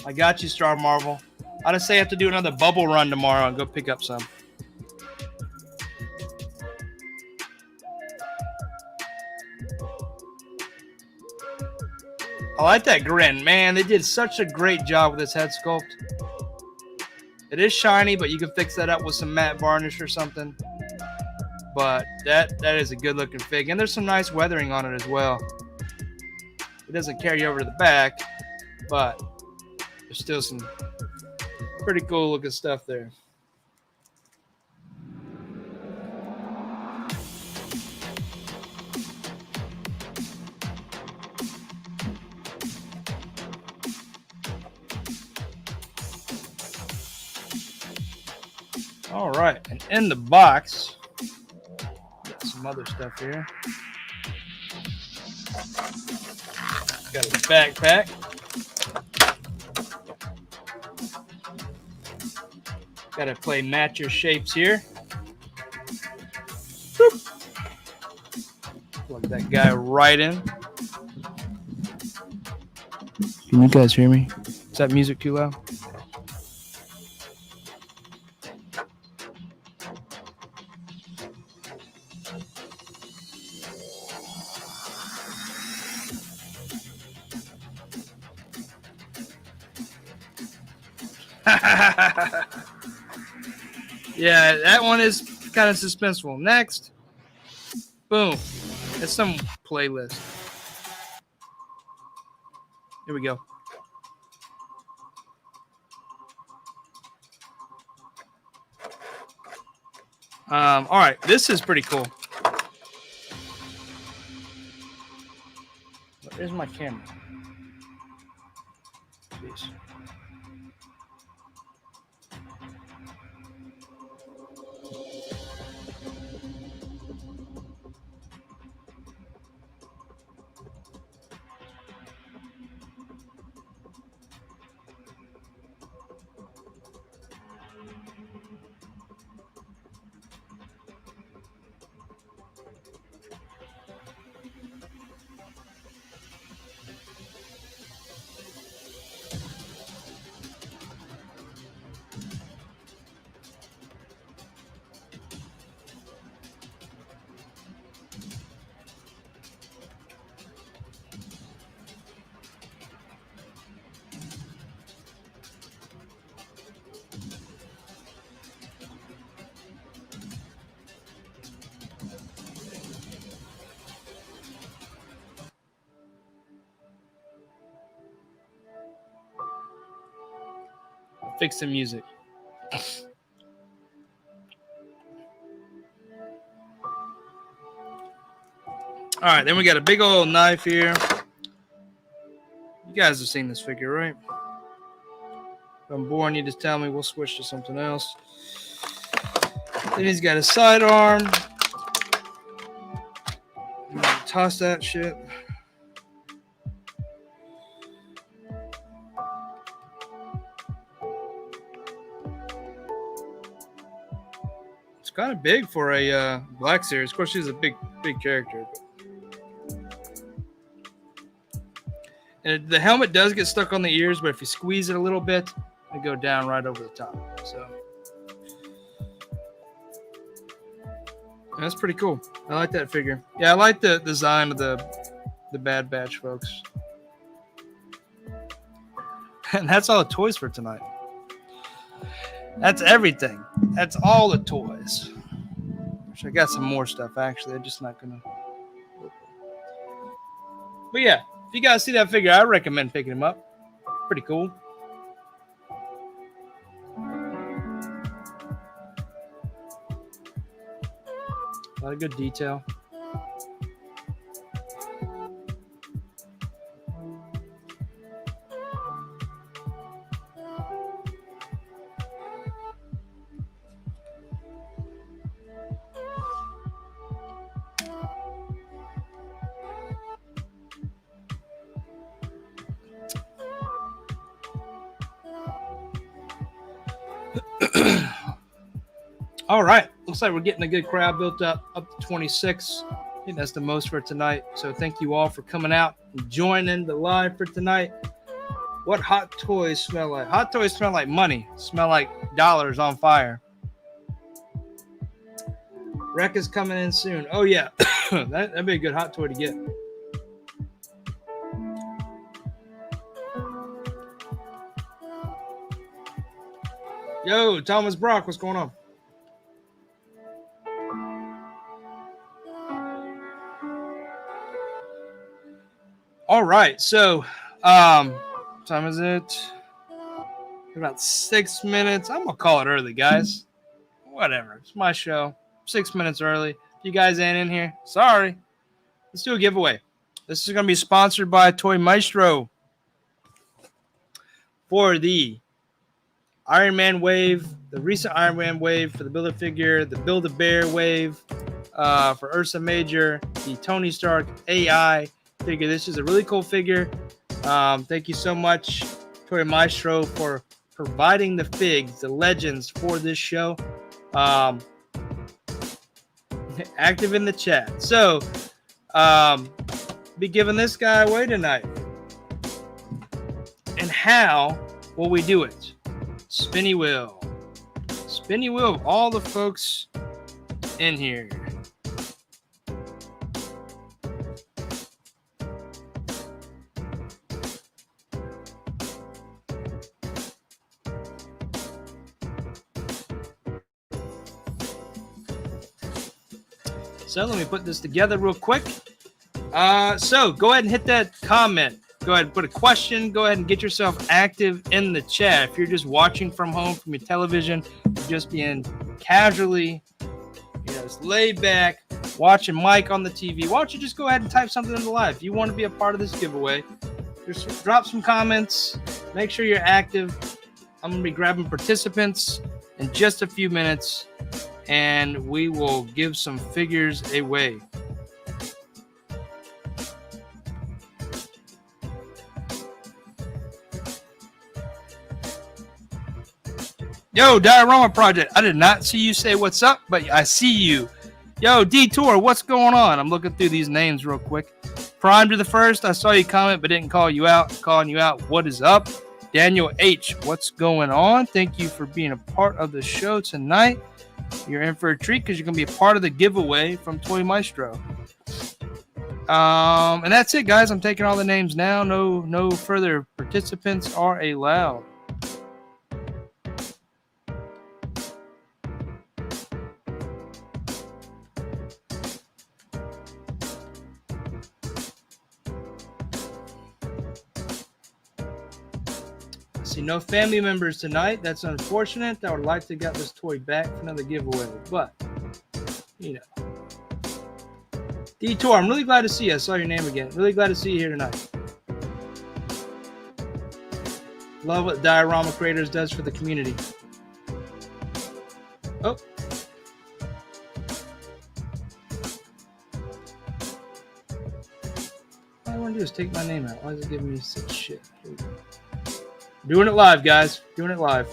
I got you, Star Marvel. I just say I have to do another bubble run tomorrow and go pick up some. I like that grin, man. They did such a great job with this head sculpt. It is shiny, but you can fix that up with some matte varnish or something. But that is a good looking fig, and there's some nice weathering on it as well. It doesn't carry over to the back, but there's still some pretty cool looking stuff there. All right, and in the box, got some other stuff here. Got a backpack. Got to play match your shapes here. Boop. Plug that guy right in. Can you guys hear me? Is that music too loud? Yeah, that one is kind of suspenseful. Next, boom. It's some playlist. Here we go. All right, this is pretty cool. Where's my camera? Jeez. Fix the music. All right, then we got a big old knife here. You guys have seen this figure, right? I'm boring you, just tell me. We'll switch to something else. Then he's got a sidearm. Toss that shit. It's kind of big for a Black Series. Of course, she's a big character. And the helmet does get stuck on the ears, but if you squeeze it a little bit, it go down right over the top. So that's pretty cool. I like that figure. Yeah, I like the design of the Bad Batch folks. And that's all the toys for tonight. That's everything. That's all the toys. Which I got some more stuff actually. I'm just not gonna. But yeah, if you guys see that figure, I recommend picking him up. Pretty cool. A lot of good detail. All right, looks like we're getting a good crowd built up to 26. I think that's the most for tonight. So thank you all for coming out and joining the live for tonight. What hot toys smell like? Hot toys smell like money. Smell like dollars on fire. Wreck is coming in soon. Oh yeah, that'd be a good hot toy to get. Yo, Thomas Brock, what's going on? All right, so time is it? About 6 minutes. I'm gonna call it early, guys. Whatever, it's my show. 6 minutes early. If you guys ain't in here, sorry. Let's do a giveaway. This is gonna be sponsored by Toy Maestro for the Iron Man wave, the recent Iron Man wave for the Build-A-Figure, the Build-A-Bear wave for Ursa Major, the Tony Stark AI figure. This is a really cool figure. Thank you so much, Toy Maestro, for providing the figs, the legends for this show. Active in the chat. So, be giving this guy away tonight. And how will we do it? Spinny wheel. Spinny wheel of all the folks in here. So let me put this together real quick. So go ahead and hit that comment. Go ahead and put a question. Go ahead and get yourself active in the chat. If you're just watching from home from your television, you're just being casually, just laid back, watching Mike on the TV, why don't you just go ahead and type something in the live? If you want to be a part of this giveaway, just drop some comments. Make sure you're active. I'm going to be grabbing participants in just a few minutes, and we will give some figures away. Yo, Diorama Project. I did not see you say what's up, but I see you. Yo, Detour, what's going on? I'm looking through these names real quick. Prime to the first. I saw you comment, but didn't call you out. Calling you out. What is up? Daniel H. What's going on? Thank you for being a part of the show tonight. You're in for a treat because you're going to be a part of the giveaway from Toy Maestro. And that's it, guys. I'm taking all the names now. No further participants are allowed. See no family members tonight. That's unfortunate. I would like to get this toy back for another giveaway, but Detour, I'm really glad to see you. I saw your name again. Really glad to see you here tonight. Love what Diorama Creators does for the community. Oh. All I want to do is take my name out. Why is it giving me such shit? Doing it live, guys. Doing it live.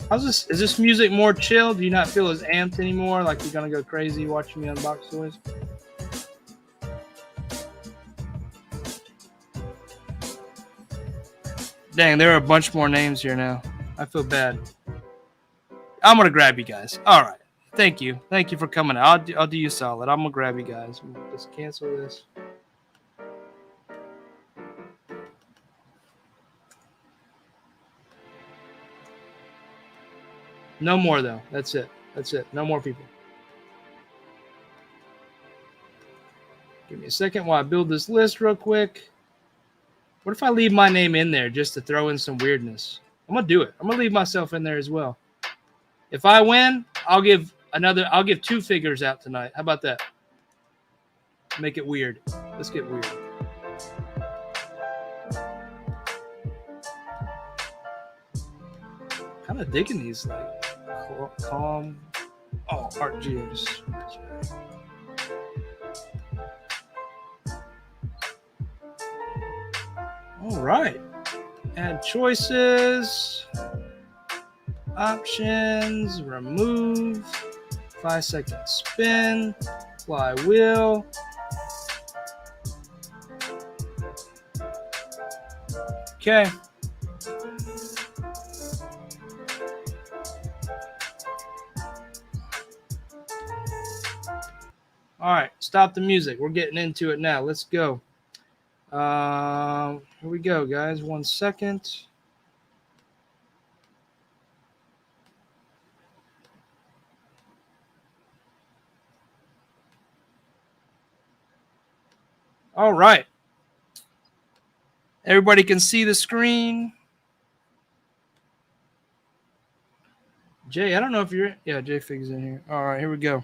How's this? Is this music more chill? Do you not feel as amped anymore? Like you're gonna go crazy watching me unbox toys? Dang, there are a bunch more names here now. I feel bad. I'm gonna grab you guys. All right. Thank you. Thank you for coming out. I'll do you solid. I'm gonna grab you guys. Just cancel this. No more though. That's it. That's it. No more people. Give me a second while I build this list real quick. What if I leave my name in there just to throw in some weirdness? I'm gonna do it. I'm gonna leave myself in there as well. If I win, I'll give 2 figures out tonight. How about that? Make it weird. Let's get weird. Kind of digging these like calm. Oh, art geos. All right. Add choices. Options. Remove. 5-second spin. Flywheel. Okay. All right, stop the music. We're getting into it now. Let's go. Here we go, guys. 1 second. All right. Everybody can see the screen. Jay, I don't know if you're... Yeah, Jay Fig's in here. All right, here we go.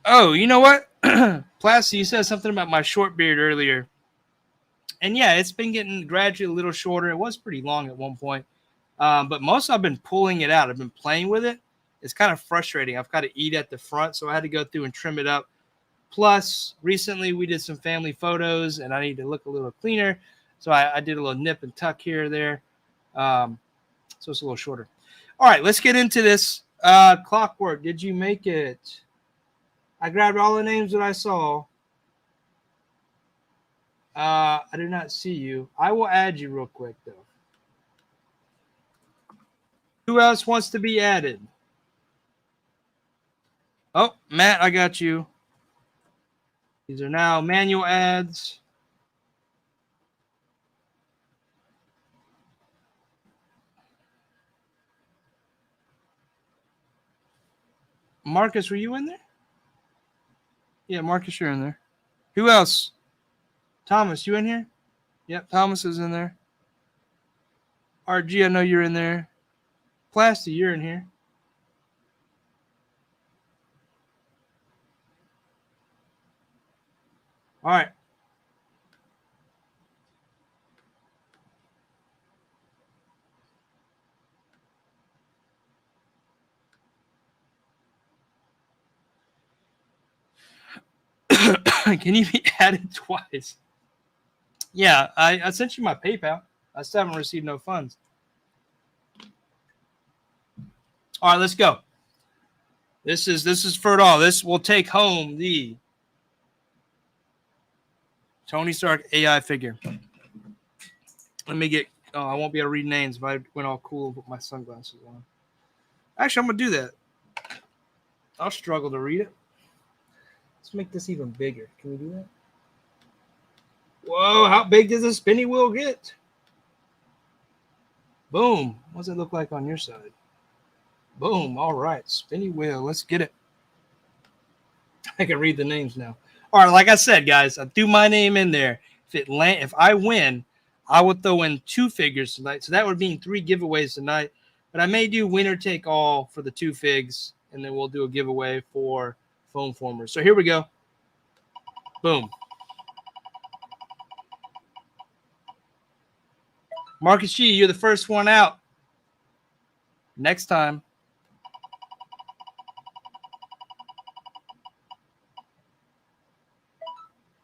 Oh, you know what? Plasty, you said something about my short beard earlier. And yeah, it's been getting gradually a little shorter. It was pretty long at one point. But most I've been pulling it out. I've been playing with it. It's kind of frustrating. I've got to eat at the front, so I had to go through and trim it up. Plus, recently we did some family photos, and I need to look a little cleaner. So I did a little nip and tuck here or there. So it's a little shorter. All right, let's get into this. Clockwork, did you make it? I grabbed all the names that I saw. I did not see you. I will add you real quick, though. Who else wants to be added? Oh, Matt, I got you. These are now manual ads. Marcus, were you in there? Yeah, Marcus, you're in there. Who else? Thomas, you in here? Yep, Thomas is in there. RG, I know you're in there. Plasty, you're in here. All right. Can you be added twice? Yeah, I sent you my PayPal. I still haven't received no funds. All right, let's go. This is for it all. This will take home the Tony Stark AI figure. Let me get. Oh, I won't be able to read names if I went all cool with my sunglasses on. Actually, I'm gonna do that. I'll struggle to read it. Let's make this even bigger. Can we do that? Whoa, how big does the spinny wheel get? Boom. What does it look like on your side? Boom. All right. Spinny wheel. Let's get it. I can read the names now. All right. Like I said, guys, I threw my name in there. If I win, I would throw in 2 figures tonight. So that would mean 3 giveaways tonight. But I may do winner take all for the 2 figs, and then we'll do a giveaway for foam formers. So here we go. Boom. Marcus G, you're the first one out. Next time.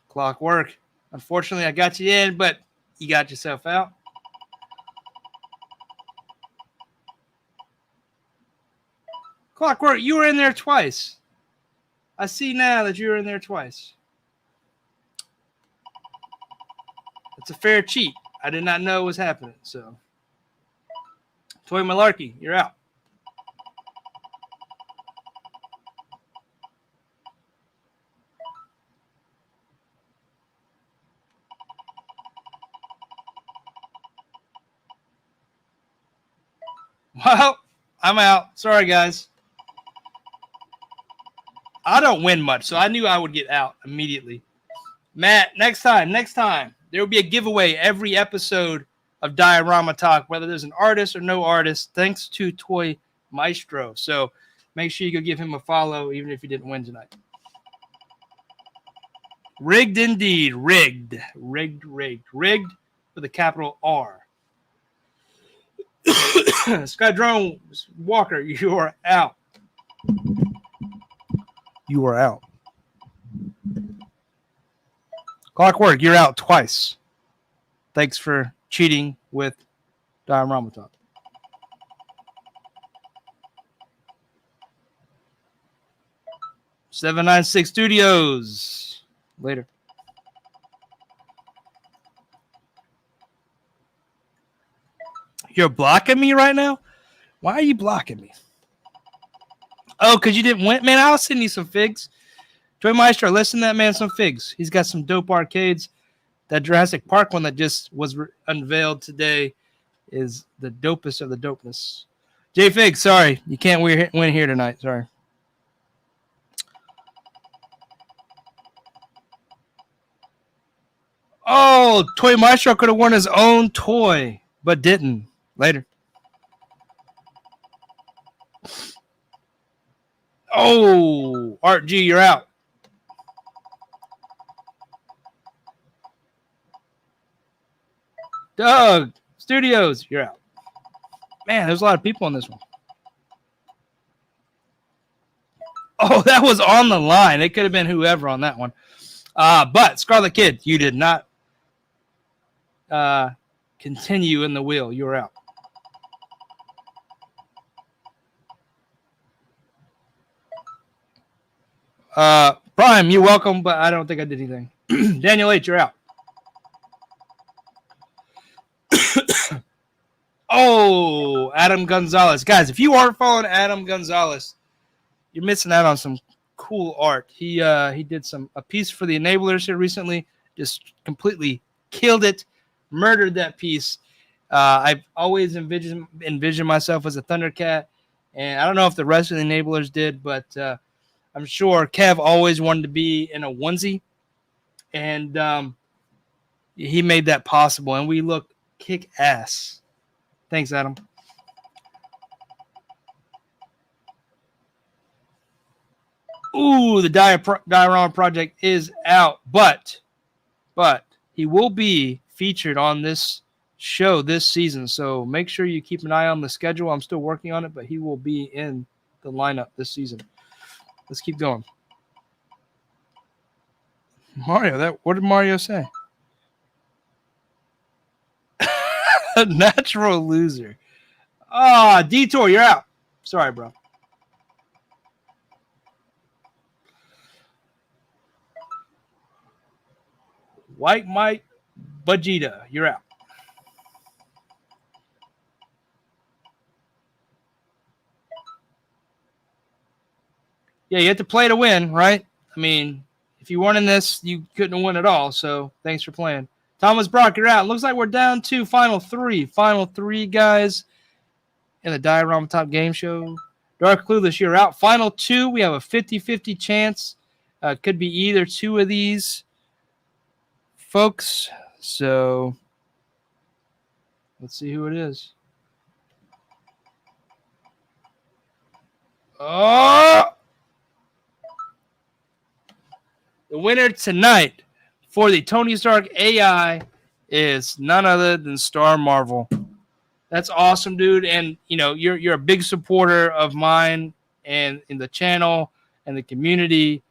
Clockwork. Unfortunately, I got you in, but you got yourself out. Clockwork, you were in there twice. I see now that you were in there twice. It's a fair cheat. I did not know it was happening. So, Toy Malarkey, you're out. Well, I'm out. Sorry, guys. I don't win much, so I knew I would get out immediately. Matt, next time, there will be a giveaway every episode of Diorama Talk, whether there's an artist or no artist, thanks to Toy Maestro. So make sure you go give him a follow, even if you didn't win tonight. Rigged indeed. Rigged with a capital R. Skydrone Walker, you are out. You are out. Clockwork, you're out twice. Thanks for cheating with Diorama Talk. $796 Studios. Later. You're blocking me right now? Why are you blocking me? Oh, because you didn't win? Man, I'll send you some figs. Toy Maestro, listen to that man some figs. He's got some dope arcades. That Jurassic Park one that just was unveiled today is the dopest of the dopeness. J Fig, sorry. You can't win here tonight. Sorry. Oh, Toy Maestro could have won his own toy, but didn't. Later. Oh, Art G, you're out. Doug Studios, you're out. Man, there's a lot of people on this one. Oh, that was on the line. It could have been whoever on that one. But Scarlet Kid, you did not continue in the wheel. You were out. Prime, you're welcome, but I don't think I did anything. Daniel H, you're out. Oh, Adam Gonzalez. Guys, if you aren't following Adam Gonzalez, you're missing out on some cool art. He did a piece for the Enablers here recently, just completely killed it, murdered that piece. I've always envisioned myself as a Thundercat, and I don't know if the rest of the Enablers did, but I'm sure Kev always wanted to be in a onesie, and he made that possible, and we look kick ass. Thanks, Adam. Ooh, the Diorama project is out, but he will be featured on this show this season. So make sure you keep an eye on the schedule. I'm still working on it, but he will be in the lineup this season. Let's keep going. Mario, what did Mario say? A natural loser. Ah, Detour, you're out. Sorry, bro. White Mike Vegeta, you're out. Yeah, you have to play to win, right? I mean, if you weren't in this, you couldn't win at all. So thanks for playing. Thomas Brock, you're out. Looks like we're down to final three. Final three, guys, in the Diorama Top Game Show. Dark Clueless, you're out. Final two, we have a 50-50 chance. Could be either two of these folks. So let's see who it is. Oh, the winner tonight for the Tony Stark AI is none other than Star Marvel. That's awesome, dude. And you know, you're a big supporter of mine and in the channel and the community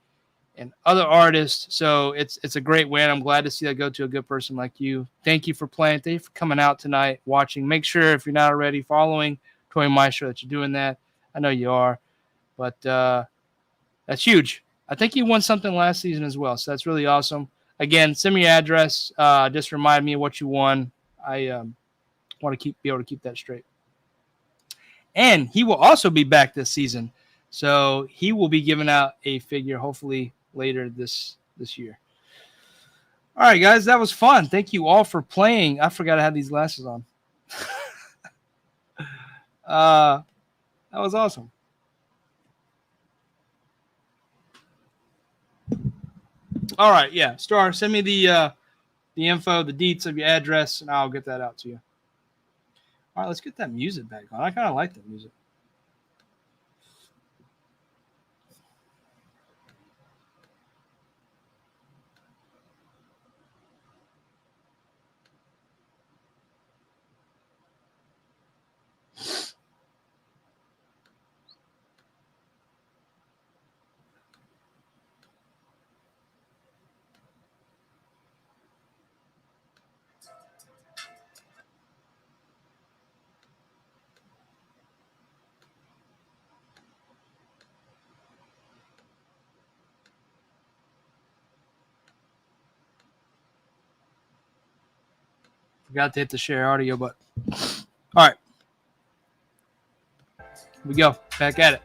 and other artists. So it's a great win. I'm glad to see that go to a good person like you. Thank you for playing. Thank you for coming out tonight, watching. Make sure if you're not already following Toy Maestro that you're doing that. I know you are, but that's huge. I think you won something last season as well, so that's really awesome. Again, send me your address. Just remind me of what you won. I want to be able to keep that straight. And he will also be back this season, so he will be giving out a figure hopefully later this year. All right, guys, that was fun. Thank you all for playing. I forgot I had these glasses on. That was awesome. All right, yeah, Star, send me the info, the deets of your address, and I'll get that out to you. All right, let's get that music back on. I kind of like that music. Forgot to hit the share audio button. All right. Here we go. Back at it.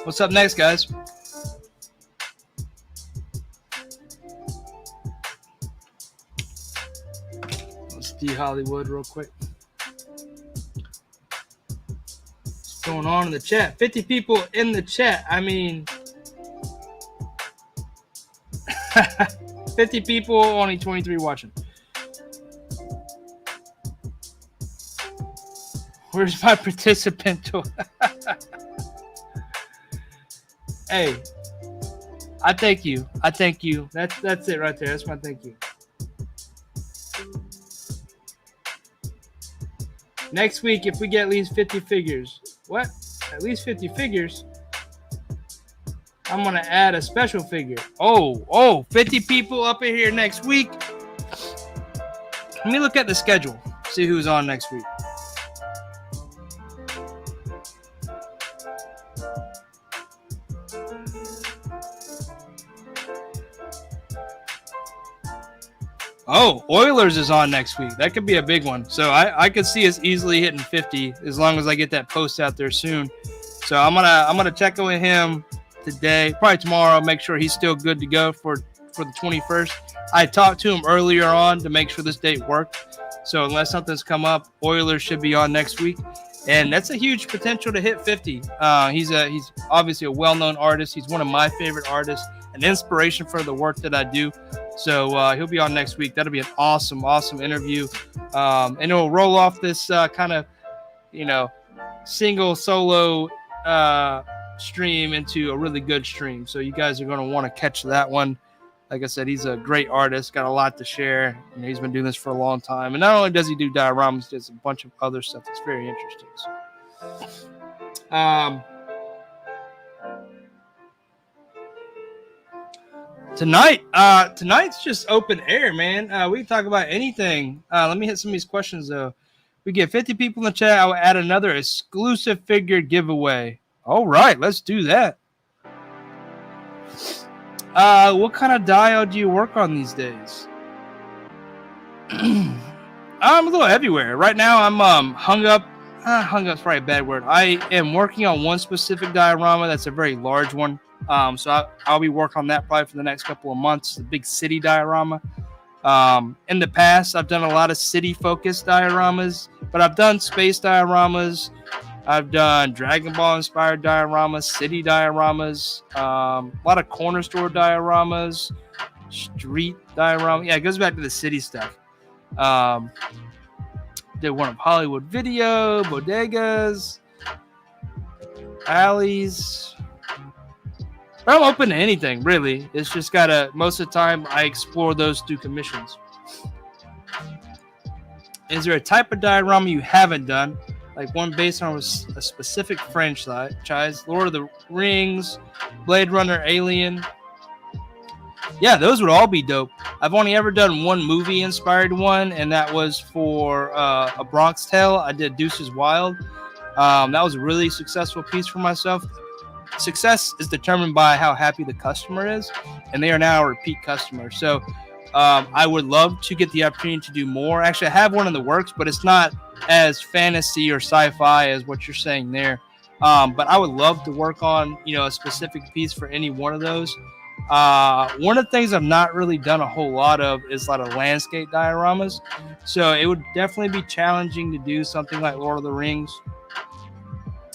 What's up next, guys? Let's de-Hollywood real quick. What's going on in the chat? 50 people in the chat. I mean, 50 people, only 23 watching. Where's my participant? Hey, I thank you. I thank you. That's it right there. That's my thank you. Next week, if we get at least 50 figures. What? At least 50 figures? I'm going to add a special figure. Oh, 50 people up in here next week. Let me look at the schedule. See who's on next week. Oh, Oilers is on next week. That could be a big one. So I could see us easily hitting 50 as long as I get that post out there soon. So I'm gonna check in with him today, probably tomorrow. Make sure he's still good to go for the 21st. I talked to him earlier on to make sure this date worked. So unless something's come up, Oilers should be on next week, and that's a huge potential to hit 50. He's obviously a well-known artist. He's one of my favorite artists, an inspiration for the work that I do. So he'll be on next week. That'll be an awesome interview. And it'll roll off this kind of, single solo stream into a really good stream. So you guys are going to want to catch that one. Like I said, he's a great artist, got a lot to share. He's been doing this for a long time. And not only does he do dioramas, he does a bunch of other stuff that's very interesting. So, tonight's just open air, man. We can talk about anything. Let me hit some of these questions, though. We get 50 people in the chat. I will add another exclusive figure giveaway. All right, let's do that. What kind of dial do you work on these days? I'm a little everywhere. Right now, I'm hung up. Hung up's probably a bad word. I am working on one specific diorama that's a very large one. So I'll be working on that probably for the next couple of months. The big city diorama. In the past, I've done a lot of city-focused dioramas, but I've done space dioramas. I've done Dragon Ball-inspired dioramas, city dioramas, a lot of corner store dioramas, street dioramas. Yeah, it goes back to the city stuff. Did one of Hollywood Video, bodegas. Alleys. I'm open to anything, really. It's just gotta, most of the time, I explore those through commissions. Is there a type of diorama you haven't done? Like one based on a specific franchise? Lord of the Rings, Blade Runner, Alien. Yeah, those would all be dope. I've only ever done one movie inspired one, and that was for A Bronx Tale. I did Deuces Wild. That was a really successful piece for myself. Success is determined by how happy the customer is, and they are now a repeat customer. So I would love to get the opportunity to do more. Actually, I have one in the works, but it's not as fantasy or sci-fi as what you're saying there. But I would love to work on, a specific piece for any one of those. One of the things I've not really done a whole lot of is a lot of landscape dioramas. So it would definitely be challenging to do something like Lord of the Rings.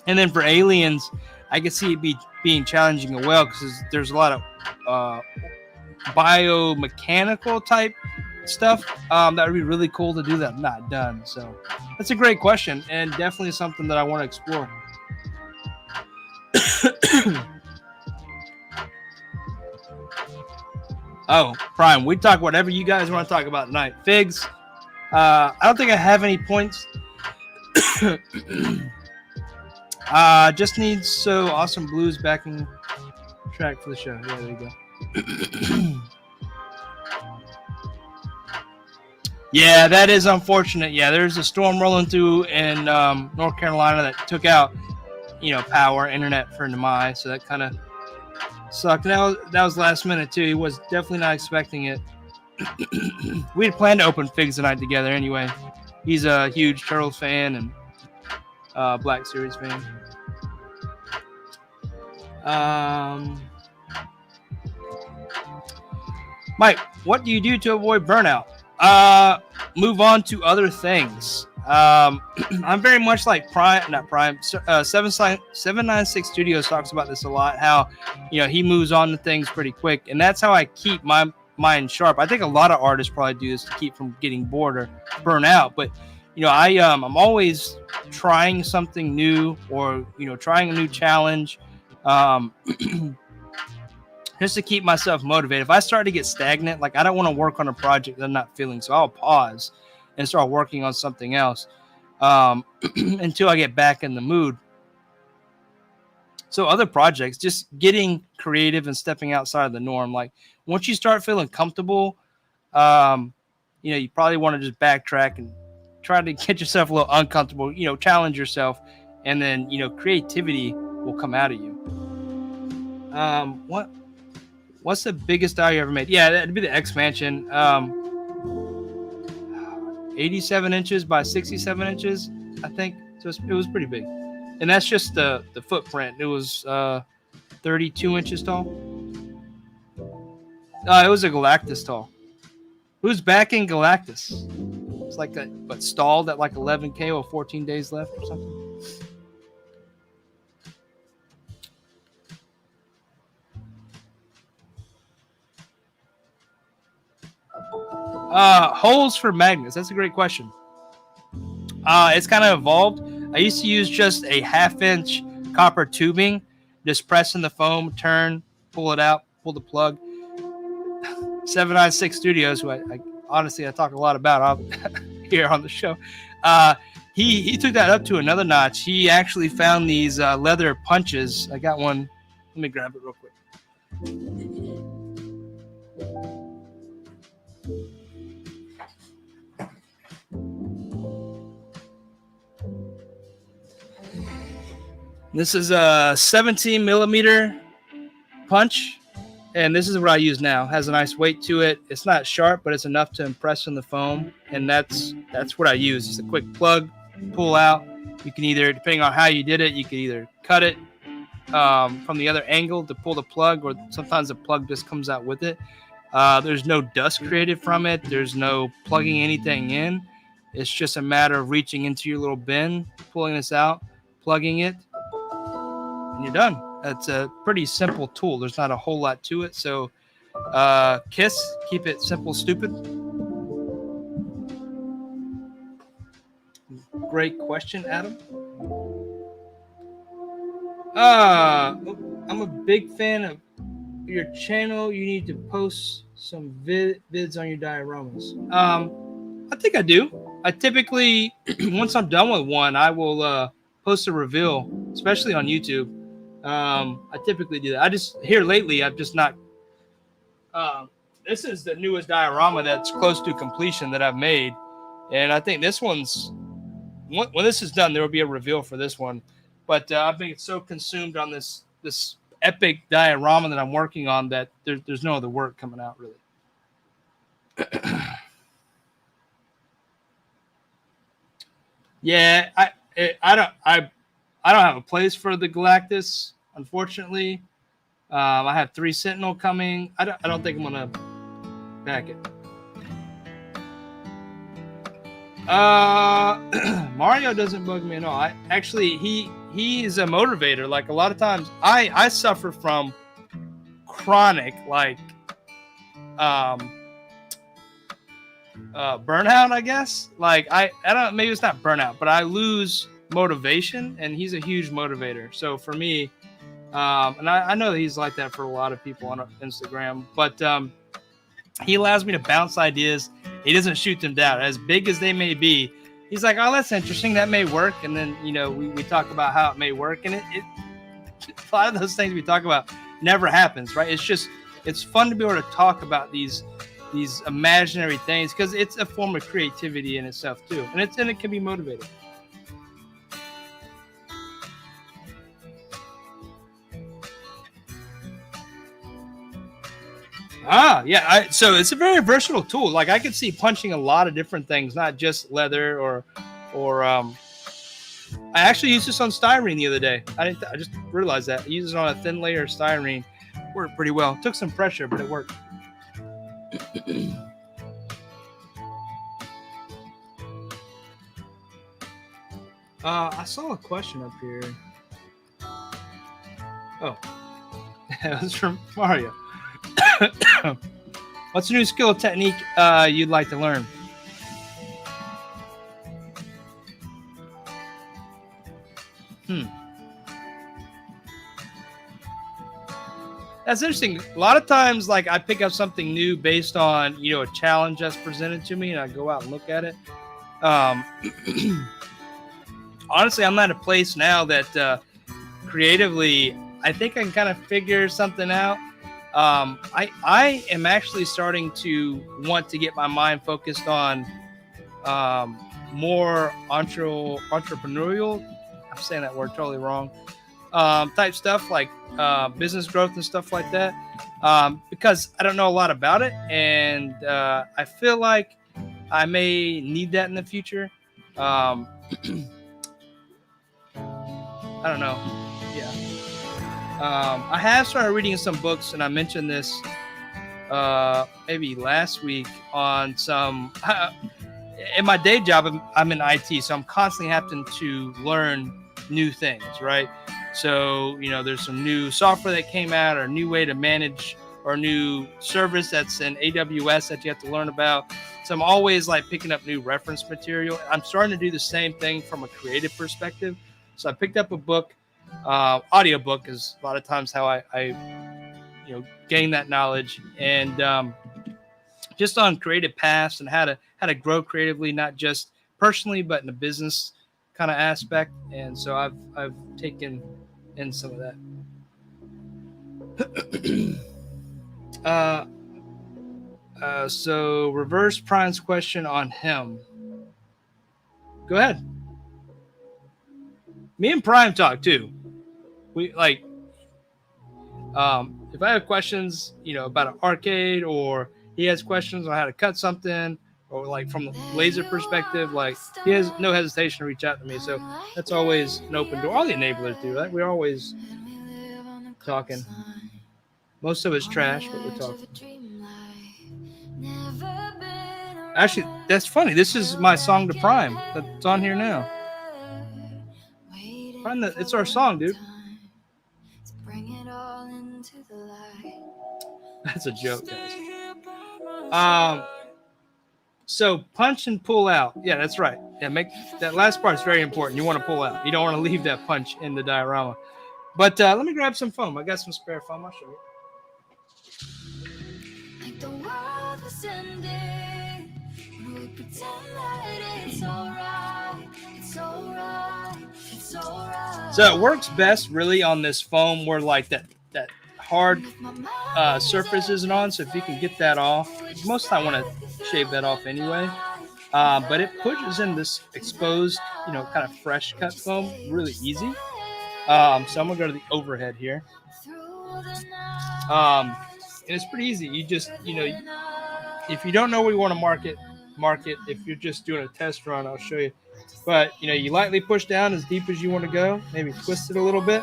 And then for Aliens, I could see it being challenging as well, because there's a lot of biomechanical type stuff that would be really cool to do that I'm not done. So that's a great question, and definitely something that I want to explore. Oh, Prime, we talk whatever you guys want to talk about tonight. Figs, I don't think I have any points. Just needs So Awesome Blues backing track for the show. Yeah, there you go. Yeah, that is unfortunate. Yeah, there's a storm rolling through in North Carolina that took out, power, internet for Nemai. So that kind of sucked. That was last minute too. He was definitely not expecting it. We had planned to open Figs tonight together anyway. He's a huge Turtles fan and Black Series fan. Mike, what do you do to avoid burnout? Move on to other things. I'm very much like not Prime. 796 Studios talks about this a lot. How he moves on to things pretty quick, and that's how I keep my mind sharp. I think a lot of artists probably do this to keep from getting bored or burn out. But I'm always trying something new, or trying a new challenge. Just to keep myself motivated. If I start to get stagnant, I don't want to work on a project that I'm not feeling, so I'll pause and start working on something else until I get back in the mood. So other projects, just getting creative and stepping outside of the norm. Like once you start feeling comfortable, you probably want to just backtrack and try to get yourself a little uncomfortable, challenge yourself, and then, creativity will come out of you. What's the biggest die you ever made? Yeah, that'd be the X Mansion. 87 inches by 67 inches, I think. So it was pretty big. And that's just the footprint. It was 32 inches tall. It was a Galactus tall. Who's backing Galactus? It's but stalled at 11K or 14 days left or something. Holes for magnets. That's a great question. It's kind of evolved. I used to use just a 1/2-inch copper tubing, just press in the foam, turn, pull it out, pull the plug. 796 Studios, who I honestly talk a lot about here on the show. He took that up to another notch. He actually found these leather punches. I got one. Let me grab it real quick. This is a 17 millimeter punch, and this is what I use now. It has a nice weight to it. It's not sharp, but it's enough to impress on the foam, and that's what I use. It's a quick plug, pull out. You can either, depending on how you did it, you can either cut it from the other angle to pull the plug, or sometimes the plug just comes out with it. There's no dust created from it. There's no plugging anything in. It's just a matter of reaching into your little bin, pulling this out, plugging it, and you're done. It's a pretty simple tool. There's not a whole lot to it. So KISS, keep it simple, stupid. Great question, Adam. I'm a big fan of your channel. You need to post some vids on your dioramas. I think I do. I typically, once I'm done with one, I will post a reveal, especially on YouTube. I typically do that. I just here lately, I've just not. This is the newest diorama that's close to completion that I've made, and I think this one's when this is done, there will be a reveal for this one. But I've been so consumed on this epic diorama that I'm working on that there's no other work coming out really. Yeah, I don't have a place for the Galactus, unfortunately. I have 3 Sentinel coming. I don't think I'm gonna back it. Mario doesn't bug me at all. He is a motivator. Like a lot of times, I suffer from chronic burnout, I guess. Like I don't, maybe it's not burnout, but I lose motivation, and he's a huge motivator. So for me, and I know that he's like that for a lot of people on Instagram, but he allows me to bounce ideas. He doesn't shoot them down, as big as they may be. He's like, oh, that's interesting, that may work, and then we talk about how it may work, and it a lot of those things we talk about never happens, right? It's fun to be able to talk about these imaginary things, because it's a form of creativity in itself too, and it can be motivating. Yeah. So it's a very versatile tool. Like I could see punching a lot of different things, not just leather or I actually used this on styrene the other day. I just realized that I used it on a thin layer of styrene. Worked pretty well. Took some pressure, but it worked. I saw a question up here. Oh, that was from Mario. What's a new skill or technique you'd like to learn? That's interesting. A lot of times, like I pick up something new based on a challenge that's presented to me, and I go out and look at it. Honestly, I'm at a place now that creatively, I think I can kind of figure something out. I am actually starting to want to get my mind focused on more entrepreneurial. I'm saying that word totally wrong. Type stuff like business growth and stuff like that, because I don't know a lot about it, and I feel like I may need that in the future. I don't know. Yeah. I have started reading some books, and I mentioned this maybe last week on some. In my day job, I'm in IT, so I'm constantly having to learn new things, right? So, there's some new software that came out, or a new way to manage, or a new service that's in AWS that you have to learn about. So I'm always like picking up new reference material. I'm starting to do the same thing from a creative perspective. So I picked up a book. Audiobook is a lot of times how I gain that knowledge, and just on creative paths and how to grow creatively, not just personally but in a business kind of aspect. And so I've taken in some of that. So reverse Prime's question on him. Go ahead. Me and Prime talk too. We like if I have questions, about an arcade, or he has questions on how to cut something, or like from the laser perspective, like he has no hesitation to reach out to me. So that's always an open door. All the enablers do, right? We're always talking. Most of it's trash, but we're talking. Actually, that's funny. This is my song to Prime that's on here now. It's our song, dude. That's a joke, guys. So punch and pull out. Yeah, that's right. Yeah, make that last part is very important. You want to pull out. You don't want to leave that punch in the diorama. But let me grab some foam. I got some spare foam. I'll show you. Like the world was ending, but we pretend that it's alright, it's alright, it's alright. So it works best really on this foam where like that hard surface isn't on. So if you can get that off, most of the time I want to shave that off anyway. But it pushes in this exposed, kind of fresh cut foam really easy. So I'm gonna go to the overhead here. And it's pretty easy. You just, if you don't know where you want to mark it. If you're just doing a test run, I'll show you. But you lightly push down as deep as you want to go. Maybe twist it a little bit.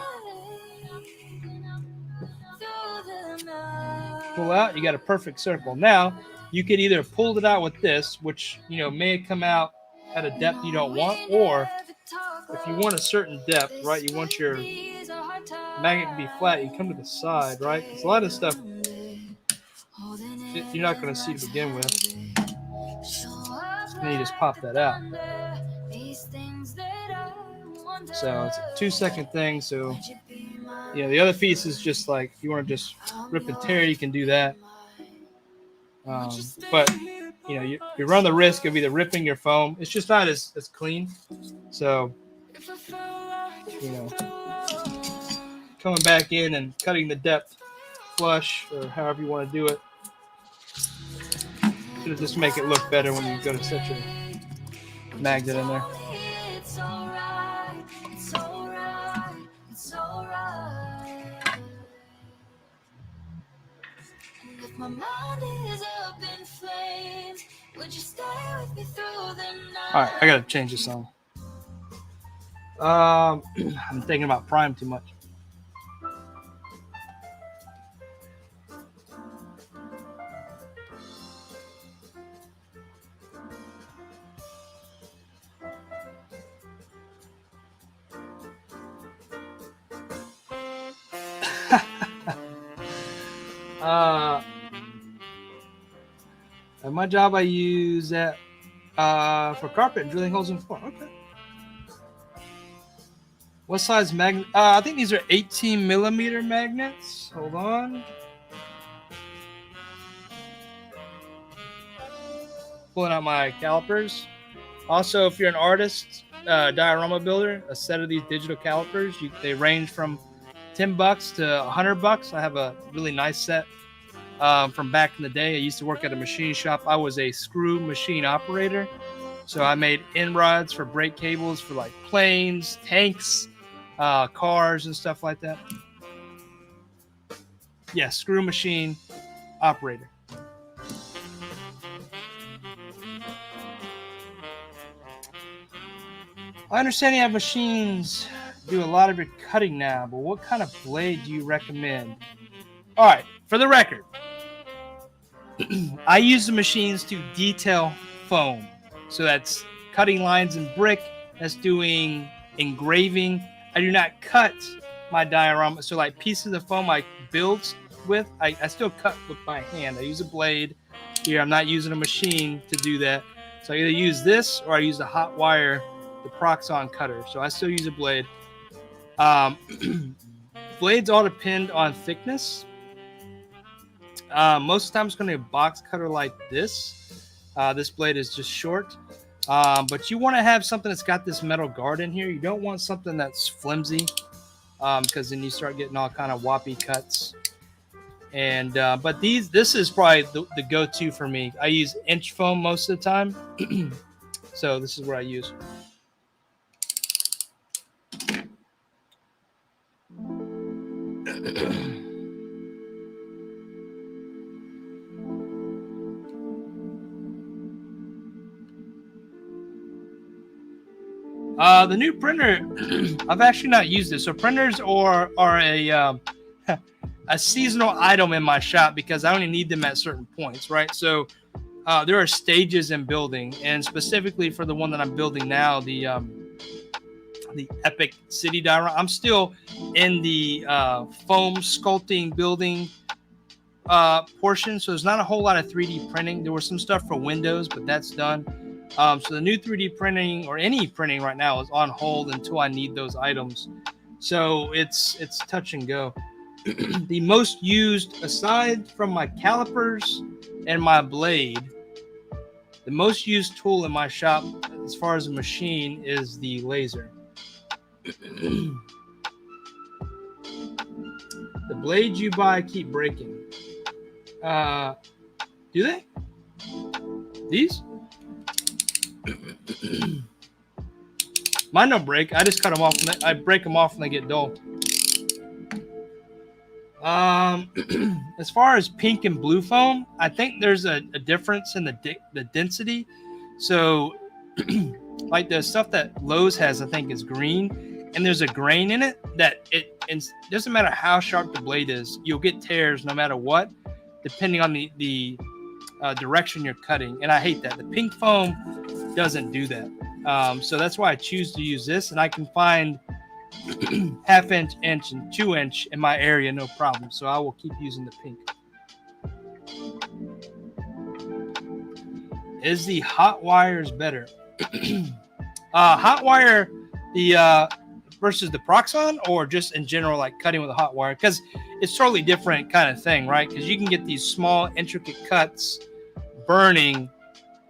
Pull out. You got a perfect circle. Now you could either pull it out with this, which may come out at a depth you don't want, or if you want a certain depth, right? You want your magnet to be flat. You come to the side, right? Because a lot of stuff you're not going to see to begin with. And you just pop that out. So it's a 2-second thing. So the other piece is just like if you want to just rip and tear, you can do that. But you run the risk of either ripping your foam. It's just not as clean. So coming back in and cutting the depth flush or however you want to do it. It'll just make it look better when you go to such a magnet in there. All right, I gotta change the song. I'm thinking about Prime too much. At my job, I use that for carpet and drilling holes in floor. Okay. What size magnet? I think these are 18 millimeter magnets. Hold on. Pulling out my calipers. Also, if you're an artist, diorama builder, a set of these digital calipers, they range from $10 to $100. I have a really nice set from back in the day. I used to work at a machine shop. I was a screw machine operator. So I made end rods for brake cables for like planes, tanks, cars, and stuff like that. Yeah, screw machine operator. I understand you have machines do a lot of your cutting now, but what kind of blade do you recommend? All right, for the record, I use the machines to detail foam. So that's cutting lines in brick, that's doing engraving. I do not cut my diorama. So like pieces of foam I build with, I still cut with my hand. I use a blade here. I'm not using a machine to do that. So I either use this or I use the hot wire, the Proxxon cutter. So I still use a blade. Blades all depend on thickness. Most of the time it's going to be a box cutter like this. This blade is just short. But you want to have something that's got this metal guard in here. You don't want something that's flimsy because then you start getting all kind of whoppy cuts. And but this is probably the go-to for me. I use inch foam most of the time. So this is what I use. The new printer, I've actually not used it. So printers are a seasonal item in my shop because I only need them at certain points, right? So there are stages in building, and specifically for the one that I'm building now, the Epic City diorama. I'm still in the foam sculpting building portion, so there's not a whole lot of 3D printing. There was some stuff for Windows, but that's done. So the new 3D printing or any printing right now is on hold until I need those items. So it's touch and go. The most used, aside from my calipers and my blade, the most used tool in my shop as far as a machine is the laser. The blades you buy keep breaking. Do they? These? Mine don't break. I just cut them off. I break them off when they get dull. As far as pink and blue foam, I think there's a difference in the density. So, like the stuff that Lowe's has, I think is green, and there's a grain in it that it doesn't matter how sharp the blade is, you'll get tears no matter what, depending on the direction you're cutting. And I hate that. The pink foam doesn't do that. So that's why I choose to use this, and I can find half inch, inch, and 2 inch in my area, no problem. So I will keep using the pink. Is the hot wires better? Hot wire, the versus the Proxxon, or just in general, like cutting with a hot wire? Because it's totally different kind of thing, right? Because you can get these small, intricate cuts burning,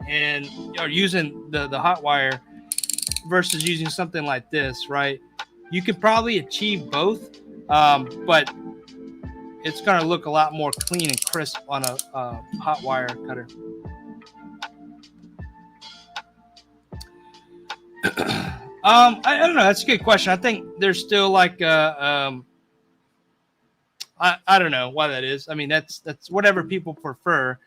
and you're using the hot wire versus using something like this, right? You could probably achieve both, but it's going to look a lot more clean and crisp on a hot wire cutter. I don't know. That's a good question. I think there's still like I don't know why that is. I mean, that's whatever people prefer.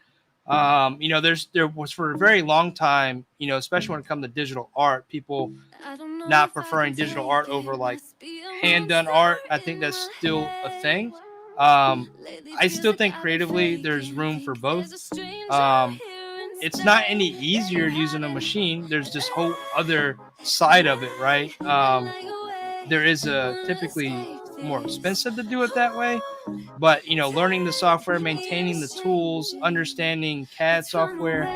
There was for a very long time, especially when it comes to digital art, people not preferring digital art over like hand done art. I think that's still a thing. I still think creatively there's room for both. It's not any easier using a machine. There's this whole other side of it, right? There is typically more expensive to do it that way, but learning the software, maintaining the tools, understanding CAD software,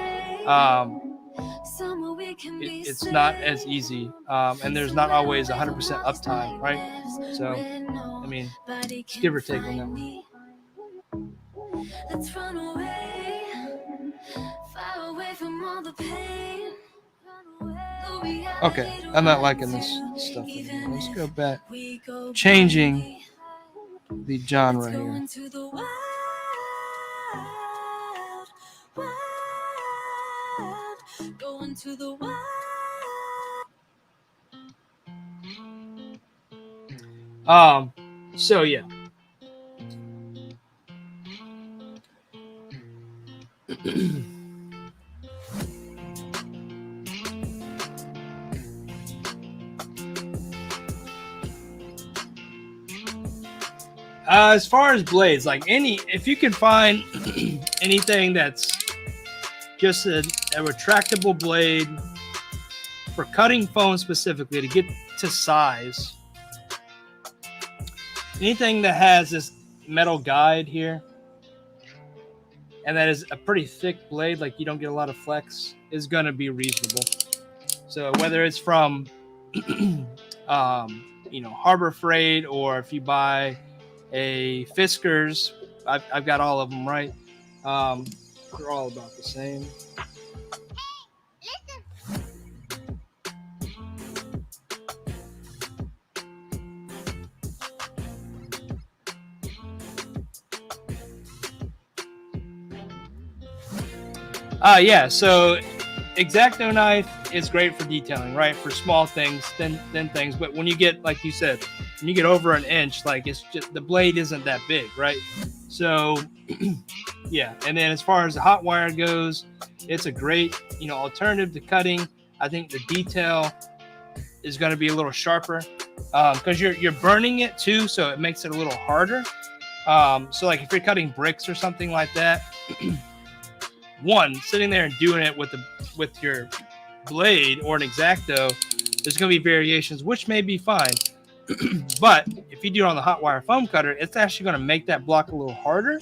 it's not as easy, and there's not always 100% uptime, right? So, I mean, it's give or take on that one. Let's run away, far away from all the pain. Okay, I'm not liking this stuff anymore. Let's go back. Changing the genre here. So yeah. As far as blades, like if you can find anything that's just a retractable blade for cutting foam specifically to get to size, anything that has this metal guide here and that is a pretty thick blade, like you don't get a lot of flex, is going to be reasonable. So whether it's from Harbor Freight, or if you buy a Fiskars, I've got all of them, right? They're all about the same. Yeah, so X-Acto knife is great for detailing, right? For small things, thin things. But when you get, like you said, when you get over an inch, like it's just the blade isn't that big, right? So yeah. And then as far as the hot wire goes, it's a great, alternative to cutting. I think the detail is going to be a little sharper because you're burning it too, so it makes it a little harder. So like if you're cutting bricks or something like that, sitting there and doing it with your blade or an X-Acto, there's going to be variations, which may be fine. But if you do it on the hot wire foam cutter, it's actually going to make that block a little harder,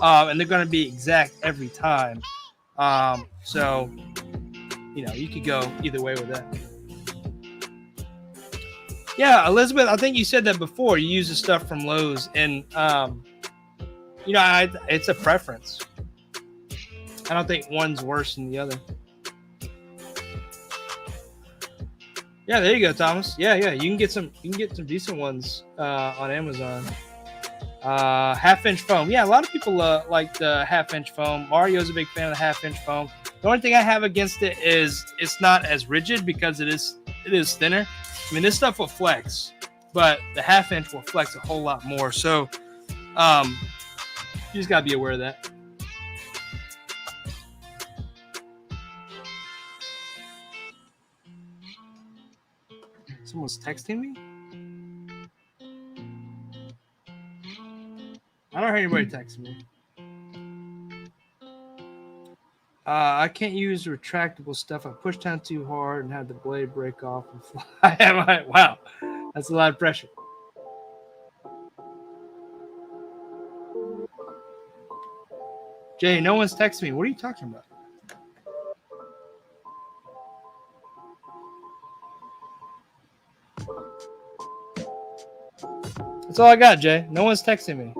and they're going to be exact every time. So you could go either way with that. Yeah, Elizabeth, I think you said that before. You use the stuff from Lowe's, and it's a preference. I don't think one's worse than the other. Yeah, there you go, Thomas. Yeah, you can get some decent ones on Amazon. Half-inch foam. Yeah, a lot of people like the half-inch foam. Mario's a big fan of the half-inch foam. The only thing I have against it is it's not as rigid because it is thinner. I mean, this stuff will flex, but the half-inch will flex a whole lot more. So, you just gotta be aware of that. Someone's texting me. I don't hear anybody texting me. I can't use retractable stuff. I pushed down too hard and had the blade break off and fly. Wow, that's a lot of pressure. Jay, no one's texting me. What are you talking about? That's all I got, Jay. No one's texting me.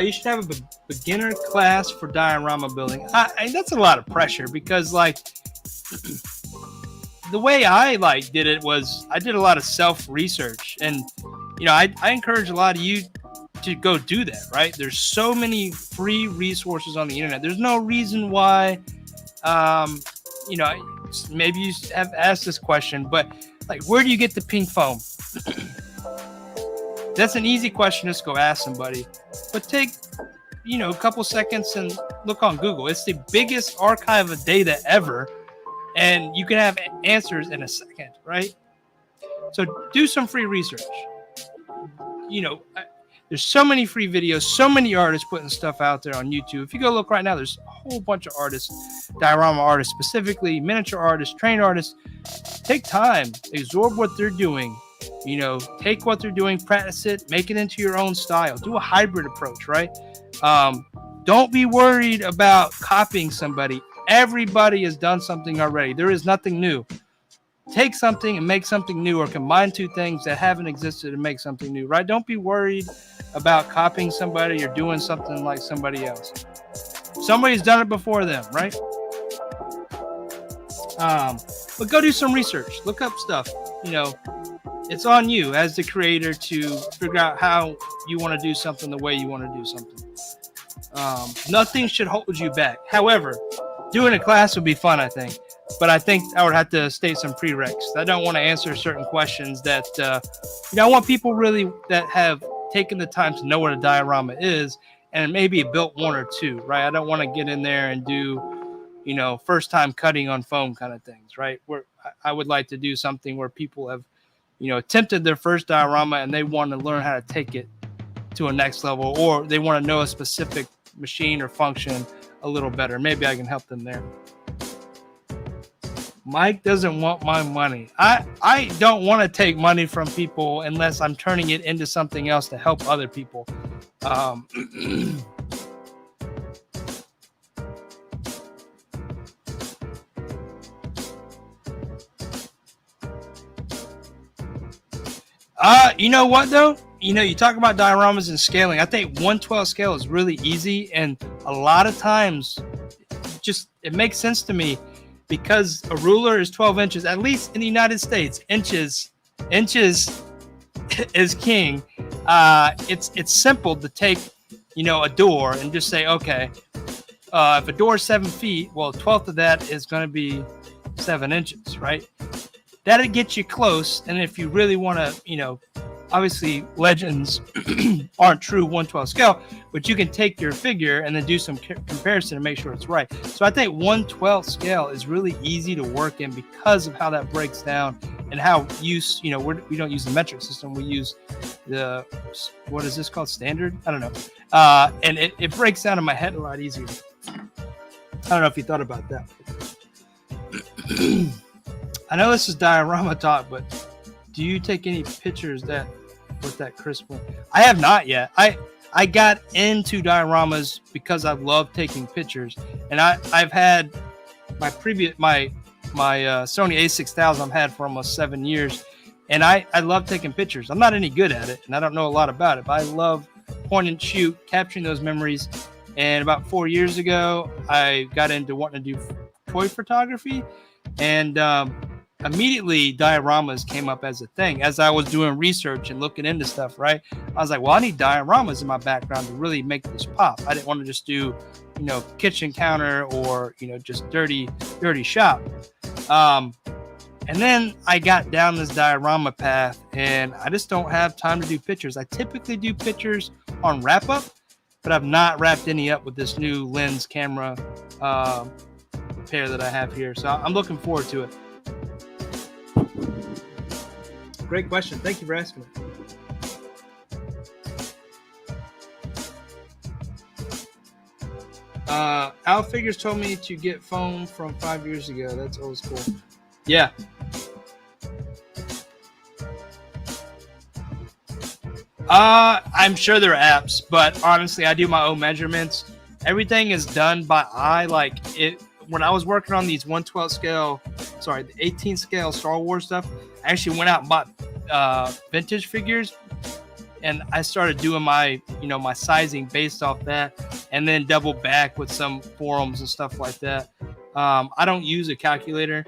You should have a beginner class for diorama building. That's a lot of pressure because, like, the way I did it was I did a lot of self-research, and I encourage a lot of you to go do that. Right? There's so many free resources on the internet. There's no reason why, maybe you have asked this question, but like, where do you get the pink foam? That's an easy question. Just go ask somebody. But take, a couple seconds and look on Google. It's the biggest archive of data ever, and you can have answers in a second, right? So do some free research. There's so many free videos, so many artists putting stuff out there on YouTube. If you go look right now, there's a whole bunch of artists, diorama artists specifically, miniature artists, trained artists. Take time, absorb what they're doing. Take what they're doing, practice it, make it into your own style. Do a hybrid approach, right? Don't be worried about copying somebody. Everybody has done something already. There is nothing new. Take something and make something new, or combine two things that haven't existed and make something new, right? Don't be worried about copying somebody or doing something like somebody else. Somebody's done it before them, right? But go do some research. Look up stuff. It's on you as the creator to figure out how you want to do something the way you want to do something. Nothing should hold you back. However, doing a class would be fun, I think. But I think I would have to state some prereqs. I don't want to answer certain questions that, I want people really that have taken the time to know what a diorama is and maybe built one or two, right? I don't want to get in there and do, first time cutting on foam kind of things, right? Where I would like to do something where people have, attempted their first diorama and they want to learn how to take it to a next level, or they want to know a specific machine or function a little better. Maybe I can help them there. Mike doesn't want my money. I don't want to take money from people unless I'm turning it into something else to help other people. You know what though? You talk about dioramas and scaling. I think 1/12 scale is really easy, and a lot of times it makes sense to me because a ruler is 12 inches, at least in the United States. Inches is king. It's simple to take, a door and just say, okay, if a door is 7 feet, well, 1/12 of that is going to be 7 inches, right? That'll get you close. And if you really want to, obviously legends aren't true 1/12 scale, but you can take your figure and then do some comparison and make sure it's right. So I think 1/12 scale is really easy to work in because of how that breaks down and how we don't use the metric system. We use the, what is this called? Standard? I don't know. And it breaks down in my head a lot easier. I don't know if you thought about that. I know this is diorama talk, but do you take any pictures with that crisp one? I have not yet. I I got into dioramas because I love taking pictures, and I've had my Sony A6000 I've had for almost 7 years, and I love taking pictures. I'm not any good at it, and I don't know a lot about it, but I love point and shoot, capturing those memories. And about 4 years ago, I got into wanting to do toy photography, and immediately dioramas came up as a thing. As I was doing research and looking into stuff, right, I was like, well, I need dioramas in my background to really make this pop. I didn't want to just do, kitchen counter or, just dirty shop. And then I got down this diorama path, and I just don't have time to do pictures. I typically do pictures on wrap up, but I've not wrapped any up with this new lens camera pair that I have here. So I'm looking forward to it. Great question. Thank you for asking it. Al Figures told me to get foam from 5 years ago. That's old school. Yeah. I'm sure there are apps, but honestly, I do my own measurements. Everything is done by eye. Like when I was working on these 1/12 scale, the 18 scale Star Wars stuff, I actually went out and bought vintage figures, and I started doing my sizing based off that, and then double back with some forums and stuff like that. I don't use a calculator.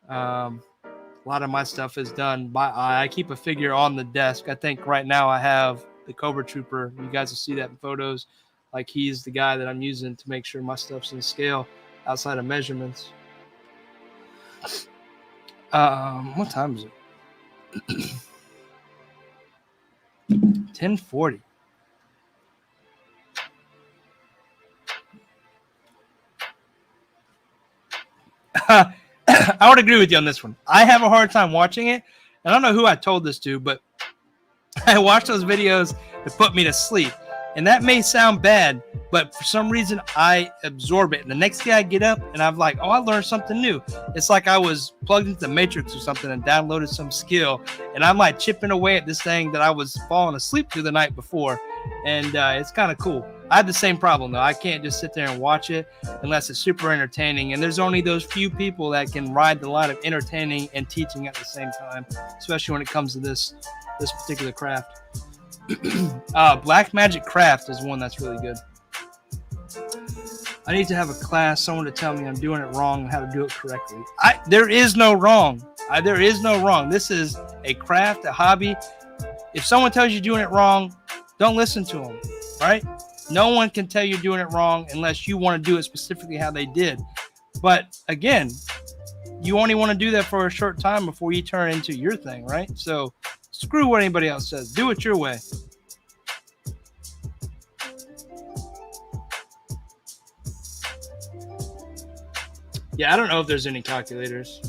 A lot of my stuff is done by eye. I keep a figure on the desk. I think right now I have the Cobra Trooper. You guys will see that in photos. Like, he's the guy that I'm using to make sure my stuff's in scale outside of measurements. What time is it? 10:40. I would agree with you on this one. I have a hard time watching it. I don't know who I told this to, but I watch those videos that put me to sleep. And that may sound bad, but for some reason I absorb it. And the next day I get up and I'm like, oh, I learned something new. It's like I was plugged into the Matrix or something and downloaded some skill. And I'm like chipping away at this thing that I was falling asleep to the night before. And it's kind of cool. I have the same problem, though. I can't just sit there and watch it unless it's super entertaining. And there's only those few people that can ride the line of entertaining and teaching at the same time, especially when it comes to this particular craft. Black Magic Craft is one that's really good. I need to have a class, someone to tell me I'm doing it wrong and how to do it correctly. There is no wrong. There is no wrong. This is a craft, a hobby. If someone tells you doing it wrong, don't listen to them, right? No one can tell you doing it wrong unless you want to do it specifically how they did. But again, you only want to do that for a short time before you turn into your thing, right? So screw what anybody else says. Do it your way. Yeah, I don't know if there's any calculators.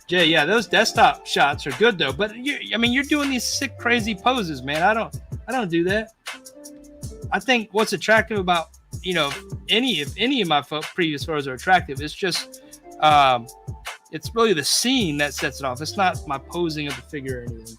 Jay, yeah, those desktop shots are good though. But you're doing these sick, crazy poses, man. I don't do that. I think what's attractive about if any of my previous photos are attractive, it's just it's really the scene that sets it off. It's not my posing of the figure or anything.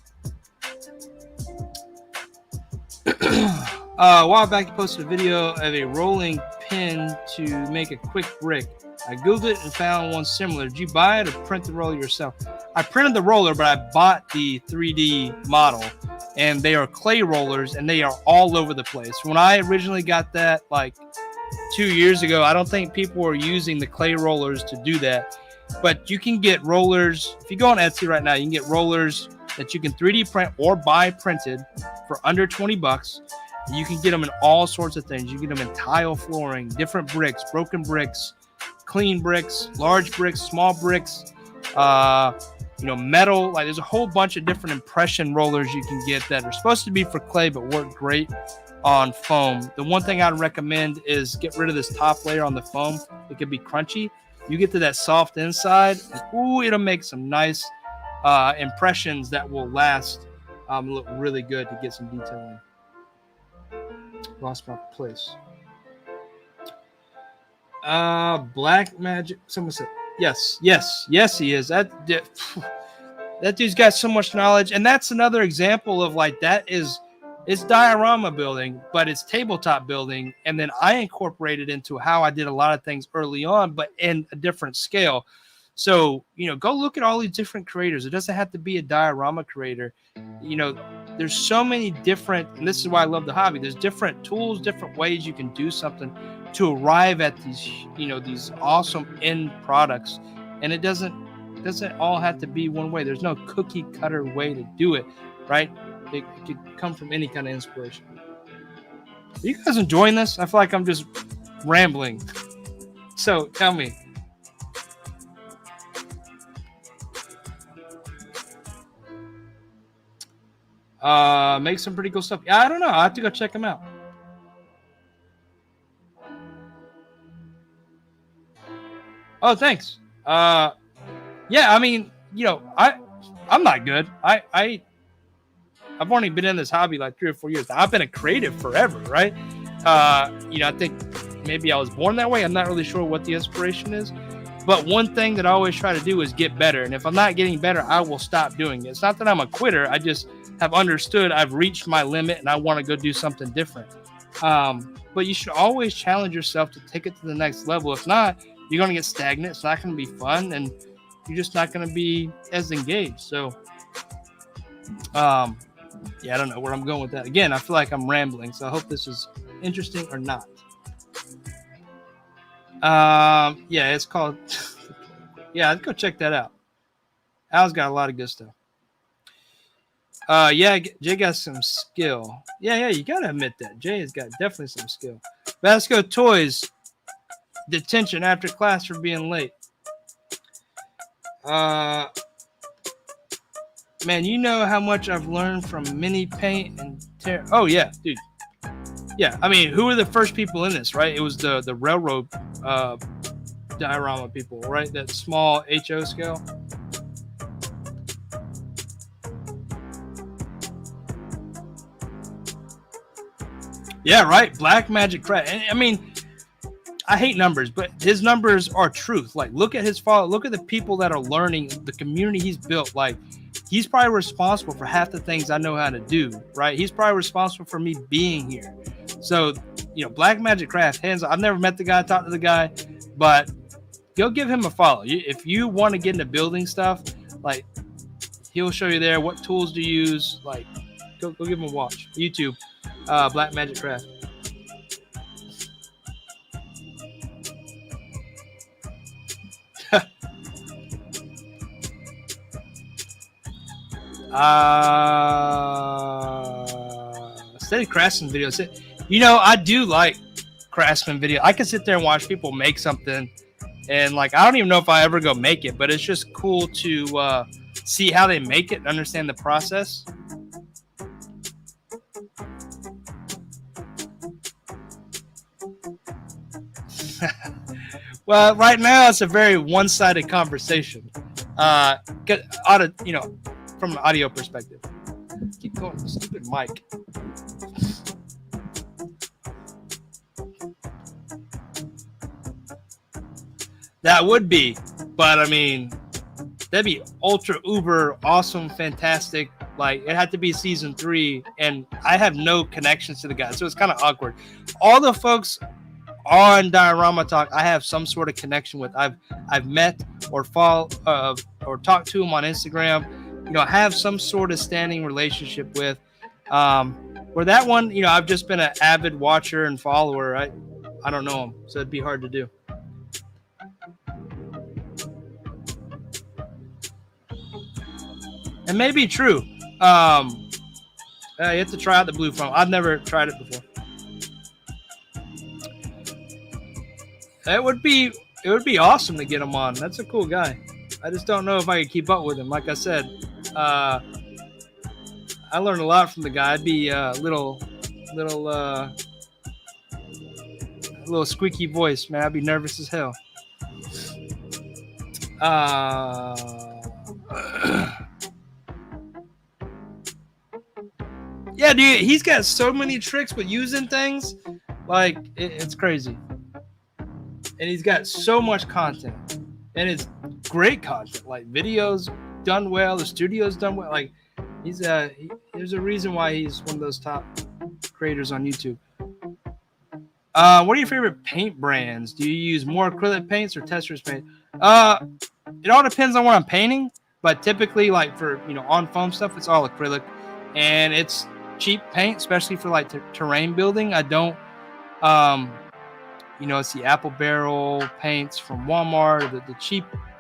A while back, you posted a video of a rolling pin to make a quick brick. I Googled it and found one similar. Did you buy it or print the roller yourself? I printed the roller, but I bought the 3D model, and they are clay rollers, and they are all over the place. When I originally got that, like 2 years ago, I don't think people were using the clay rollers to do that. But you can get rollers. If you go on Etsy right now, you can get rollers that you can 3D print or buy printed for under $20. You can get them in all sorts of things. You can get them in tile flooring, different bricks, broken bricks, clean bricks, large bricks, small bricks, metal. Like, there's a whole bunch of different impression rollers you can get that are supposed to be for clay but work great on foam. The one thing I'd recommend is get rid of this top layer on the foam. It could be crunchy. You get to that soft inside, and it'll make some nice impressions that will last. Look really good to get some detailing. Lost my place. Black Magic. Someone said yes, he is. That dude's got so much knowledge, and that's another example of like that is it's diorama building, but it's tabletop building, and then I incorporated into how I did a lot of things early on, but in a different scale. So, you know, go look at all these different creators. It doesn't have to be a diorama creator. You know, there's so many different, and this is why I love the hobby. There's different tools, different ways you can do something to arrive at these, you know, these awesome end products. And it doesn't all have to be one way. There's no cookie cutter way to do it, right? It could come from any kind of inspiration. Are you guys enjoying this? I feel like I'm just rambling. So tell me. Make some pretty cool stuff. Yeah, I don't know. I have to go check them out. Oh, thanks. Yeah, I mean, you know, I'm not good. I've only been in this hobby like 3 or 4 years. I've been a creative forever, right? You know, I think maybe I was born that way. I'm not really sure what the inspiration is. But one thing that I always try to do is get better. And if I'm not getting better, I will stop doing it. It's not that I'm a quitter. I just have understood I've reached my limit and I want to go do something different. But you should always challenge yourself to take it to the next level. If not, you're going to get stagnant. It's not going to be fun. And you're just not going to be as engaged. So, yeah, I don't know where I'm going with that. Again, I feel like I'm rambling. So I hope this is interesting or not. Yeah, it's called. Yeah, let's go check that out. Al's got a lot of good stuff. Yeah, Jay got some skill. Yeah, you gotta admit that Jay has got definitely some skill. Vasco Toys, detention after class for being late. Man, you know how much I've learned from mini paint and tear. Oh yeah, dude. Yeah, I mean, who were the first people in this, right? It was the railroad diorama people, right? That small HO scale. Yeah, right. Black Magic Craft. And I mean, I hate numbers, but his numbers are truth. Like, look at his follow. Look at the people that are learning, the community he's built. Like, he's probably responsible for half the things I know how to do, right? He's probably responsible for me being here. So, you know, Black Magic Craft, hands on. I've never met the guy, talked to the guy, but go give him a follow. If you want to get into building stuff, like, he'll show you there what tools to use. Like, go give him a watch. YouTube, Black Magic Craft. Steady craftsman videos. You know, I do like craftsman video. I can sit there and watch people make something, and like I don't even know if I ever go make it, but it's just cool to see how they make it and understand the process. Well, right now it's a very one-sided conversation. You know, from an audio perspective. Keep going, stupid mic. That would be, but I mean, that'd be ultra uber awesome, fantastic. Like, it had to be season 3, and I have no connections to the guy, so it's kind of awkward. All the folks on Diorama Talk, I have some sort of connection with. I've met or talked to them on Instagram. You know, have some sort of standing relationship with. Where that one, you know, I've just been an avid watcher and follower. I don't know him, so it'd be hard to do. It may be true. You have to try out the blue foam. I've never tried it before. It would be awesome to get him on. That's a cool guy. I just don't know if I could keep up with him. Like I said, I learned a lot from the guy. I'd be a little squeaky voice, man. I'd be nervous as hell. Yeah, dude, he's got so many tricks with using things. Like, it's crazy. And he's got so much content. And it's great content, like videos, done well. The studio's done well. Like he's there's a reason why he's one of those top creators on YouTube. What are your favorite paint brands? Do you use more acrylic paints or Testor's paint? It all depends on what I'm painting, but typically, like for on foam stuff, it's all acrylic, and it's cheap paint, especially for like terrain building. I don't, it's the apple barrel paints from Walmart, the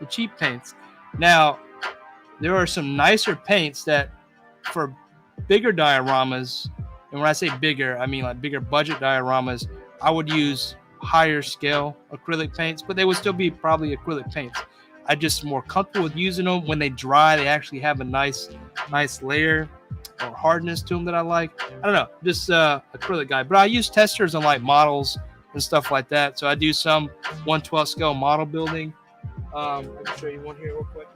cheap paints. Now, there are some nicer paints that for bigger dioramas, and when I say bigger, I mean like bigger budget dioramas, I would use higher scale acrylic paints, but they would still be probably acrylic paints. I'm just more comfortable with using them. When they dry, they actually have a nice layer or hardness to them that I like. I don't know, just acrylic guy. But I use testers on like models and stuff like that. So I do some 1/12 scale model building. I can show you one here real quick.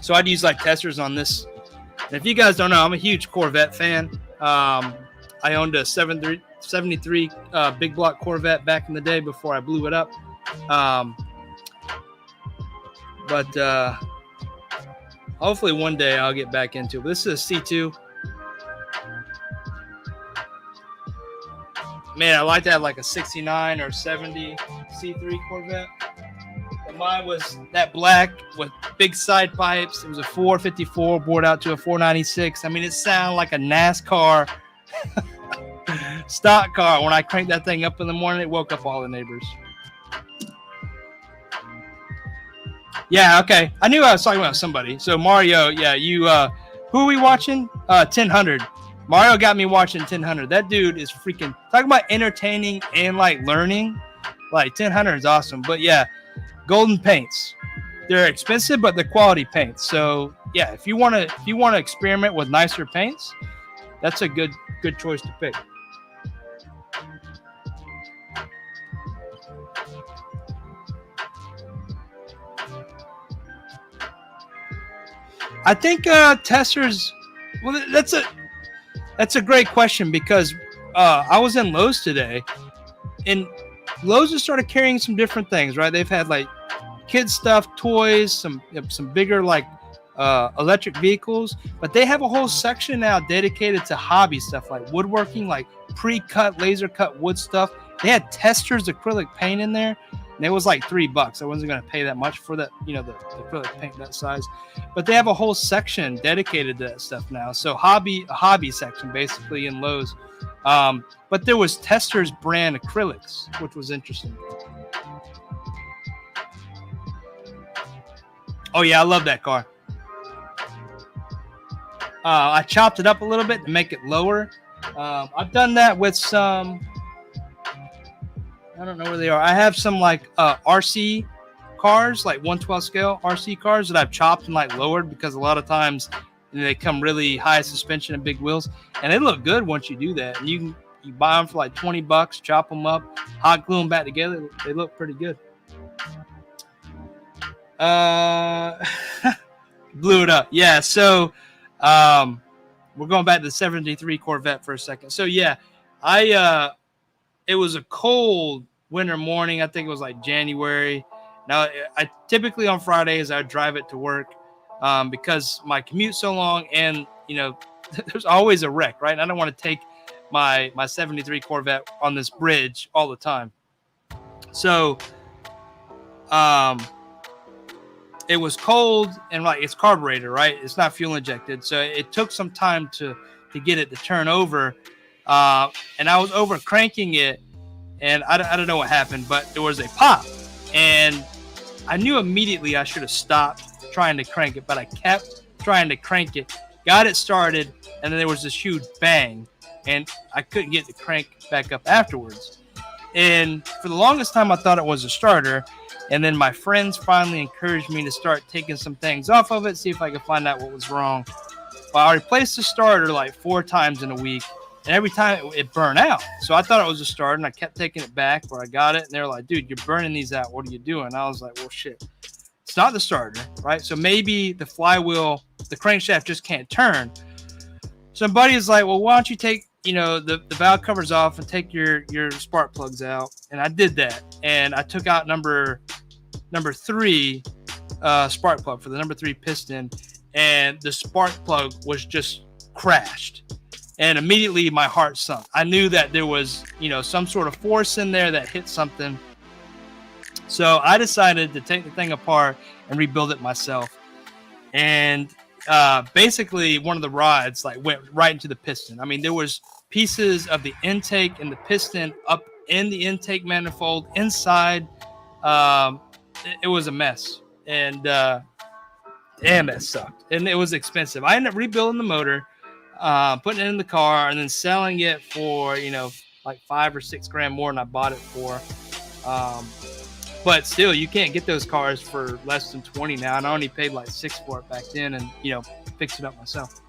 So I'd use like testers on this. And if you guys don't know, I'm a huge Corvette fan. I owned a 73 big block Corvette back in the day before I blew it up. But hopefully one day I'll get back into it. But this is a C2. Man, I like to have like a 69 or 70 C3 Corvette. Mine was that black with big side pipes. It was a 454 bored out to a 496. I mean, it sounded like a NASCAR stock car. When I cranked that thing up in the morning, it woke up all the neighbors. Yeah, okay. I knew I was talking about somebody. So Mario, yeah, you who are we watching? 1000. Mario got me watching 1000. That dude is freaking talking about entertaining and like learning. Like 1000 is awesome. But yeah, golden paints. They're expensive, but they're quality paints. So yeah, if you want to experiment with nicer paints, that's a good choice to pick. I think testers. Well, that's a great question because I was in Lowe's today, and Lowe's has started carrying some different things. Right, they've had like kids stuff, toys, some bigger like electric vehicles, but they have a whole section now dedicated to hobby stuff like woodworking, like pre-cut, laser cut wood stuff. They had testers acrylic paint in there, and it was like $3. I wasn't going to pay that much for that, the acrylic paint that size. But they have a whole section dedicated to that stuff now. So a hobby section basically in Lowe's. But there was testers brand acrylics, which was interesting. Oh yeah, I love that car. I chopped it up a little bit to make it lower. I've done that with some. I don't know where they are. I have some like RC cars, like 1/12 scale RC cars that I've chopped and like lowered because a lot of times they come really high suspension and big wheels, and they look good once you do that. And you buy them for like $20, chop them up, hot glue them back together. They look pretty good. Blew it up. Yeah. So we're going back to the 73 Corvette for a second. So yeah, it was a cold winter morning. I think it was like January. Now, I typically on Fridays, I drive it to work because my commute's so long and, there's always a wreck, right? And I don't want to take my 73 Corvette on this bridge all the time. So it was cold and like it's carburetor, right? It's not fuel injected. So it took some time to get it to turn over. And I was over cranking it, and I don't know what happened, but there was a pop, and I knew immediately I should have stopped trying to crank it, but I kept trying to crank it, got it started, and then there was this huge bang, and I couldn't get the crank back up afterwards. And for the longest time, I thought it was a starter, and then my friends finally encouraged me to start taking some things off of it, see if I could find out what was wrong. Well, I replaced the starter like 4 times in a week. And every time it burned out. So I thought it was a starter, and I kept taking it back where I got it. And they're like, dude, you're burning these out. What are you doing? And I was like, well, shit. It's not the starter, right? So maybe the flywheel, the crankshaft just can't turn. So my buddy is like, well, why don't you take you know, the valve covers off and take your spark plugs out. And I did that, and I took out number 3 spark plug for the number 3 piston, and the spark plug was just crashed. And immediately my heart sunk. I knew that there was, you know, some sort of force in there that hit something. So I decided to take the thing apart and rebuild it myself. And basically one of the rods like went right into the piston. I mean, there was pieces of the intake and the piston up in the intake manifold inside. It was a mess. And damn, that sucked. And it was expensive. I ended up rebuilding the motor, putting it in the car, and then selling it for, you know, like $5 or $6 grand more than I bought it for. But still, you can't get those cars for less than 20 now. And I only paid like $6 for it back then, and, you know, fixed it up myself.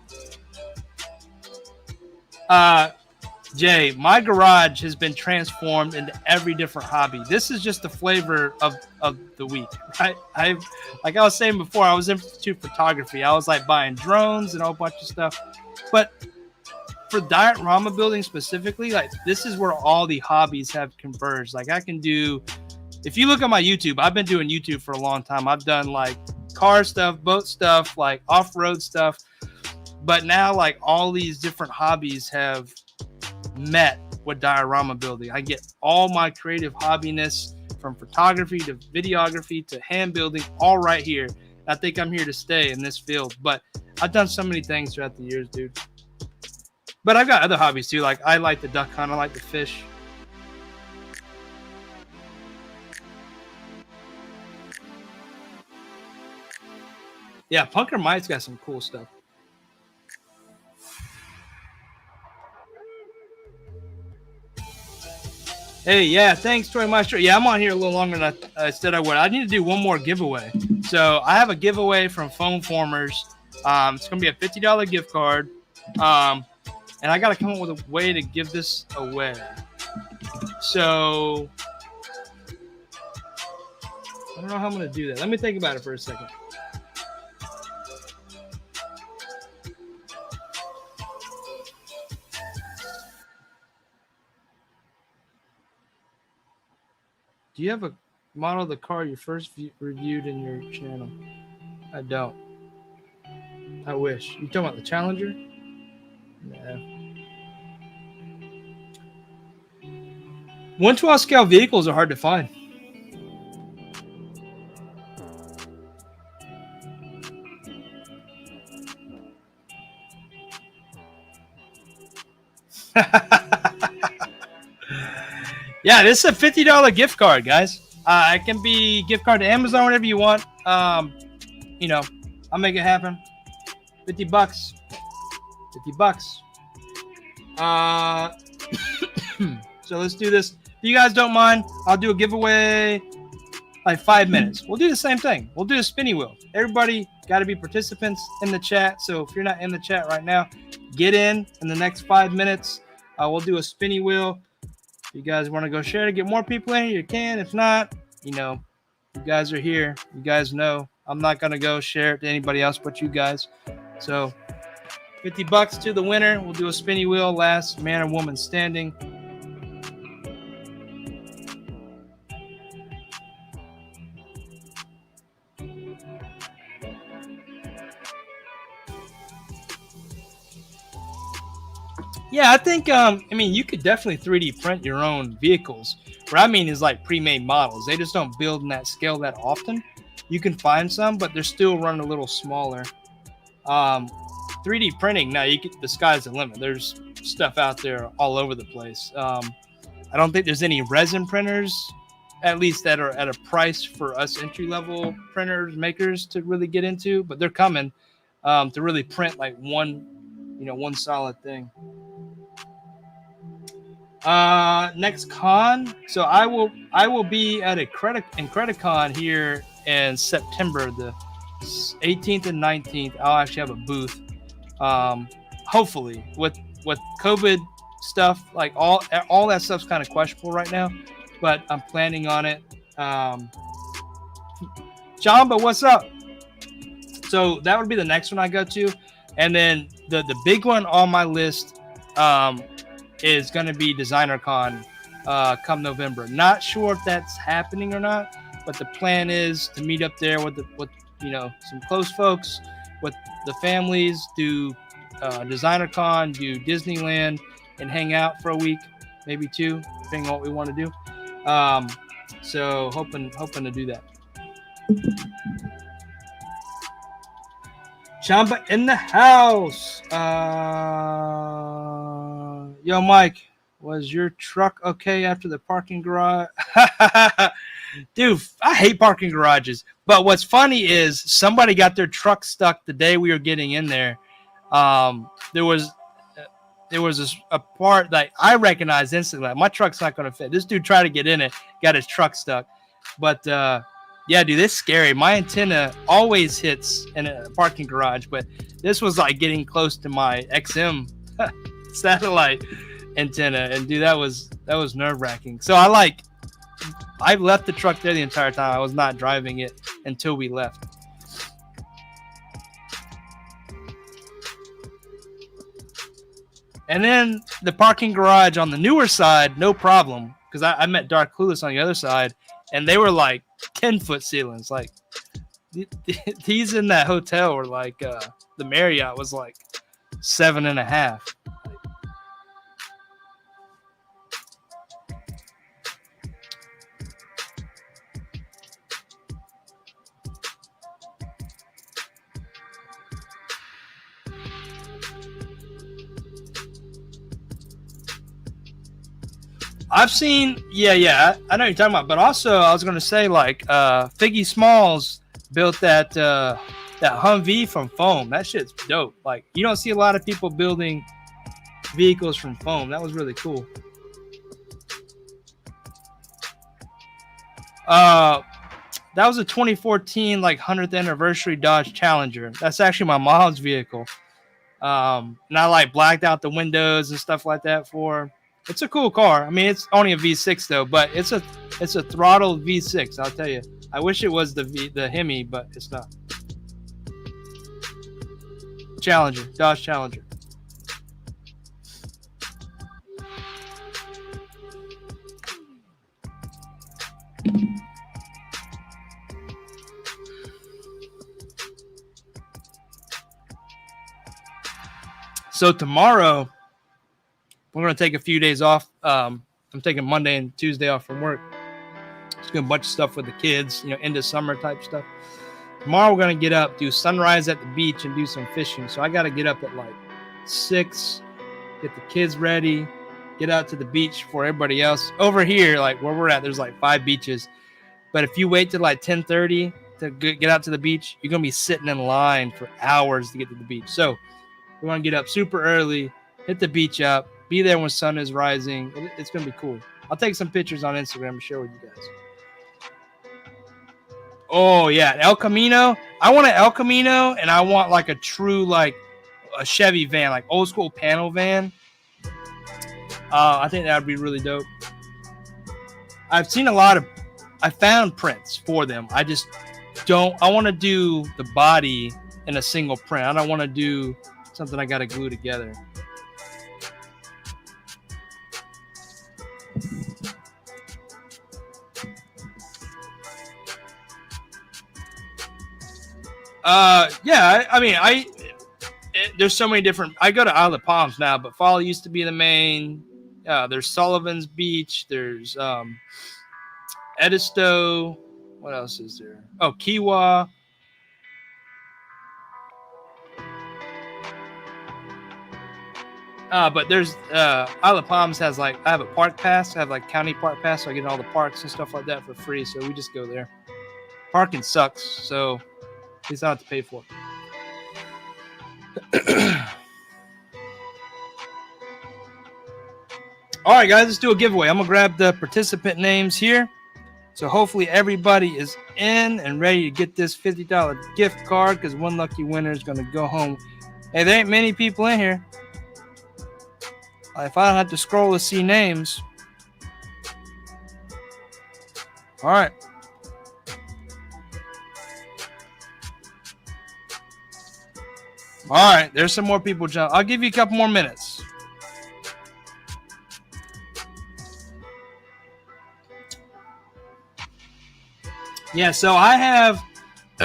Jay, my garage has been transformed into every different hobby. This is just the flavor of the week. I like I was saying before, I was into photography. I was like buying drones and a whole bunch of stuff. But for diorama building specifically, like this is where all the hobbies have converged. Like I can do, if you look at my YouTube, I've been doing YouTube for a long time. I've done like car stuff, boat stuff, like off-road stuff. But now like all these different hobbies have met with diorama building. I get all my creative hobbiness from photography to videography to hand building all right here. I think I'm here to stay in this field, but I've done so many things throughout the years, dude. But I've got other hobbies too. Like I like the duck hunt. I like to fish. Yeah, Punker Mite's got some cool stuff. Hey, yeah, thanks, Toy Maestro. Yeah, I'm on here a little longer than I said I would. I need to do one more giveaway. So I have a giveaway from Foam Formers. It's going to be a $50 gift card. And I got to come up with a way to give this away. So I don't know how I'm going to do that. Let me think about it for a second. Do you have a model of the car you first reviewed in your channel? I don't. I wish. You talking about the Challenger? No. 1/12 scale vehicles are hard to find. Yeah, this is a $50 gift card, guys. It can be gift card to Amazon, whatever you want. You know, I'll make it happen. $50. $50. So let's do this. If you guys don't mind, I'll do a giveaway like 5 minutes. We'll do the same thing. We'll do a spinny wheel. Everybody got to be participants in the chat. So if you're not in the chat right now, get in the next 5 minutes. We'll do a spinny wheel. If you guys want to go share to get more people in here, you can. If not, you know, you guys are here. You guys know I'm not going to go share it to anybody else but you guys. So $50 to the winner. We'll do a spinny wheel. Last man or woman standing. Yeah, I think, I mean, you could definitely 3D print your own vehicles. What I mean is like pre-made models. They just don't build in that scale that often. You can find some, but they're still run a little smaller. 3D printing, now the sky's the limit. There's stuff out there all over the place. I don't think there's any resin printers, at least that are at a price for us entry-level printers, makers to really get into, but they're coming to really print like one solid thing. Next con. So I will be at a Creticon here in September, the 18th and 19th. I'll actually have a booth. Hopefully with COVID stuff, like all that stuff's kind of questionable right now, but I'm planning on it. John, but what's up? So that would be the next one I go to. And then the big one on my list, is going to be Designer Con come November. Not sure if that's happening or not, but the plan is to meet up there with some close folks, with the families, do Designer Con, do Disneyland, and hang out for a week, maybe 2, depending on what we want to do. So hoping to do that. Chamba in the house. Yo, Mike, was your truck okay after the parking garage? Dude, I hate parking garages. But what's funny is somebody got their truck stuck the day we were getting in there. There was a part that I recognized instantly. Like, my truck's not going to fit. This dude tried to get in it, got his truck stuck. But yeah, dude, it's scary. My antenna always hits in a parking garage, but this was like getting close to my XM satellite antenna, and dude, that was nerve-wracking. So I left the truck there the entire time. I was not driving it until we left. And then the parking garage on the newer side, no problem, because I met Dark Clueless on the other side, and they were like 10-foot ceilings. Like, these in that hotel were like, the Marriott was like 7.5. I've seen, I know what you're talking about, but also I was gonna say, like, Figgy Smalls built that Humvee from foam. That shit's dope. Like, you don't see a lot of people building vehicles from foam. That was really cool. That was a 2014 like 100th anniversary Dodge Challenger. That's actually my mom's vehicle. And I like blacked out the windows and stuff like that for her. It's a cool car. I mean, it's only a V6 though, but it's a throttled V6. I'll tell you. I wish it was the Hemi, but it's not. Challenger, Dodge Challenger. So tomorrow, we're going to take a few days off. I'm taking Monday and Tuesday off from work. Just doing a bunch of stuff with the kids, end of summer type stuff. Tomorrow, we're going to get up, do sunrise at the beach, and do some fishing. So I got to get up at like 6, get the kids ready, get out to the beach for everybody else. Over here, like where we're at, there's like 5 beaches. But if you wait till like 10:30 to get out to the beach, you're going to be sitting in line for hours to get to the beach. So we want to get up super early, hit the beach up, be there when sun is rising. It's going to be cool. I'll take some pictures on Instagram and share with you guys. Oh, yeah. El Camino. I want an El Camino, and I want like a true, like a Chevy van, like old school panel van. I think that would be really dope. I found prints for them. I want to do the body in a single print. I don't want to do something I got to glue together. There's so many different. I go to Isle of Palms now, but Fall used to be the main. There's Sullivan's Beach. There's Edisto. What else is there? Oh, Kiwa. But there's Isle of Palms has like, I have a park pass. I have like county park pass, so I get all the parks and stuff like that for free. So we just go there. Parking sucks, so at least I don't have to pay for it. All right, guys, let's do a giveaway. I'm gonna grab the participant names here. So hopefully everybody is in and ready to get this $50 gift card, because one lucky winner is gonna go home. Hey, there ain't many people in here. If I don't have to scroll to see names. All right. All right, there's some more people jump. I'll give you a couple more minutes. Yeah, so I have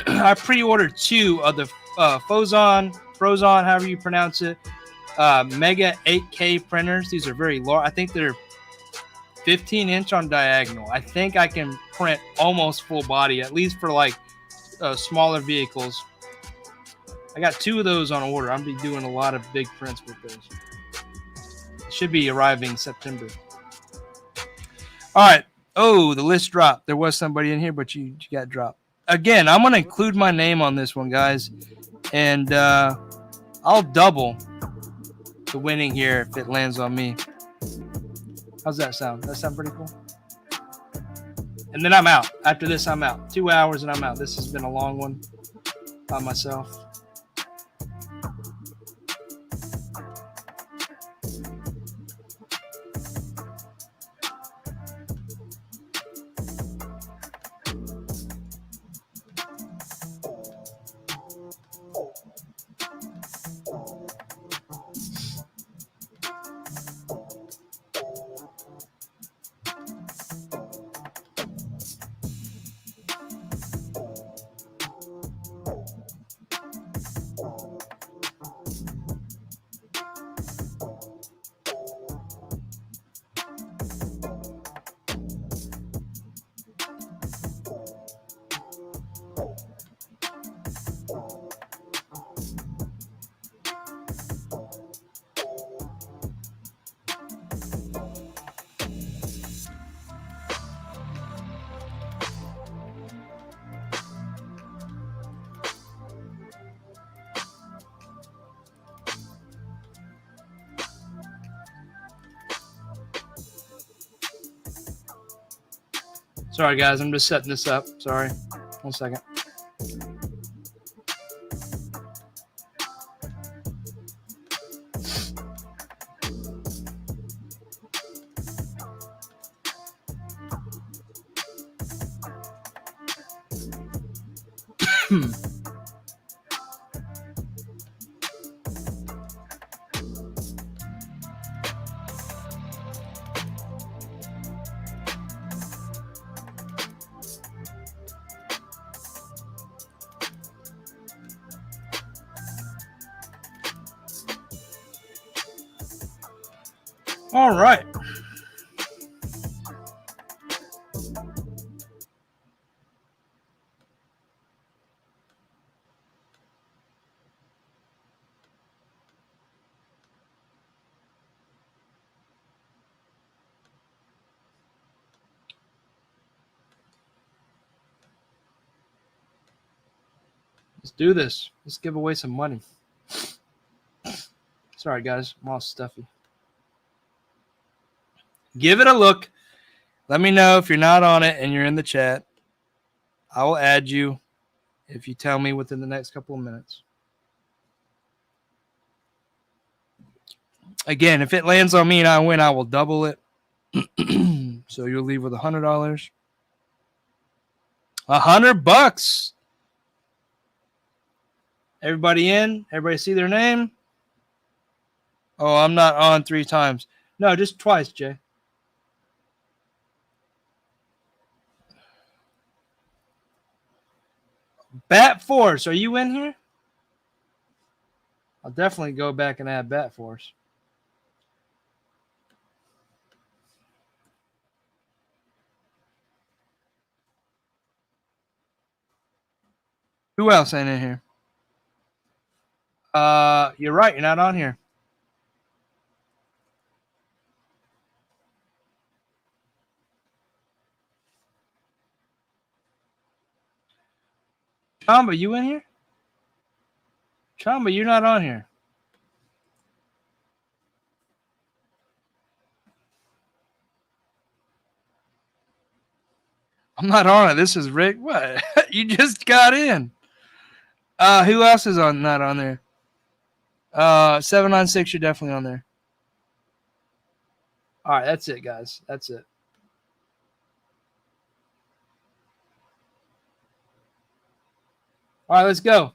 I pre-ordered 2 of the Frozon, however you pronounce it, Mega 8K printers. These are very large. I think they're 15-inch on diagonal. I think I can print almost full body, at least for like smaller vehicles. I got 2 of those on order. I'm be doing a lot of big prints with those. Should be arriving September. All right. Oh, the list dropped. There was somebody in here, but you got dropped. Again, I'm going to include my name on this one, guys. And I'll double the winning here if it lands on me. How's that sound? That sound pretty cool? And then I'm out. After this, I'm out. 2 hours and I'm out. This has been a long one by myself. Sorry, guys. I'm just setting this up. Sorry. 1 second. All right. Let's do this. Let's give away some money. Sorry, guys. I'm all stuffy. Give it a look. Let me know if you're not on it and you're in the chat. I will add you if you tell me within the next couple of minutes. Again, if it lands on me and I win, I will double it. So you'll leave with $100. $100. Everybody in? Everybody see their name? Oh, I'm not on 3 times. No, just twice, Jay. Bat Force, are you in here? I'll definitely go back and add Bat Force. Who else ain't in here? You're right. You're not on here. Chamba, you in here? Chamba, you're not on here. I'm not on it. This is Rick. What? You just got in. Who else is not on there? 796, you're definitely on there. All right, that's it, guys. That's it. All right, let's go.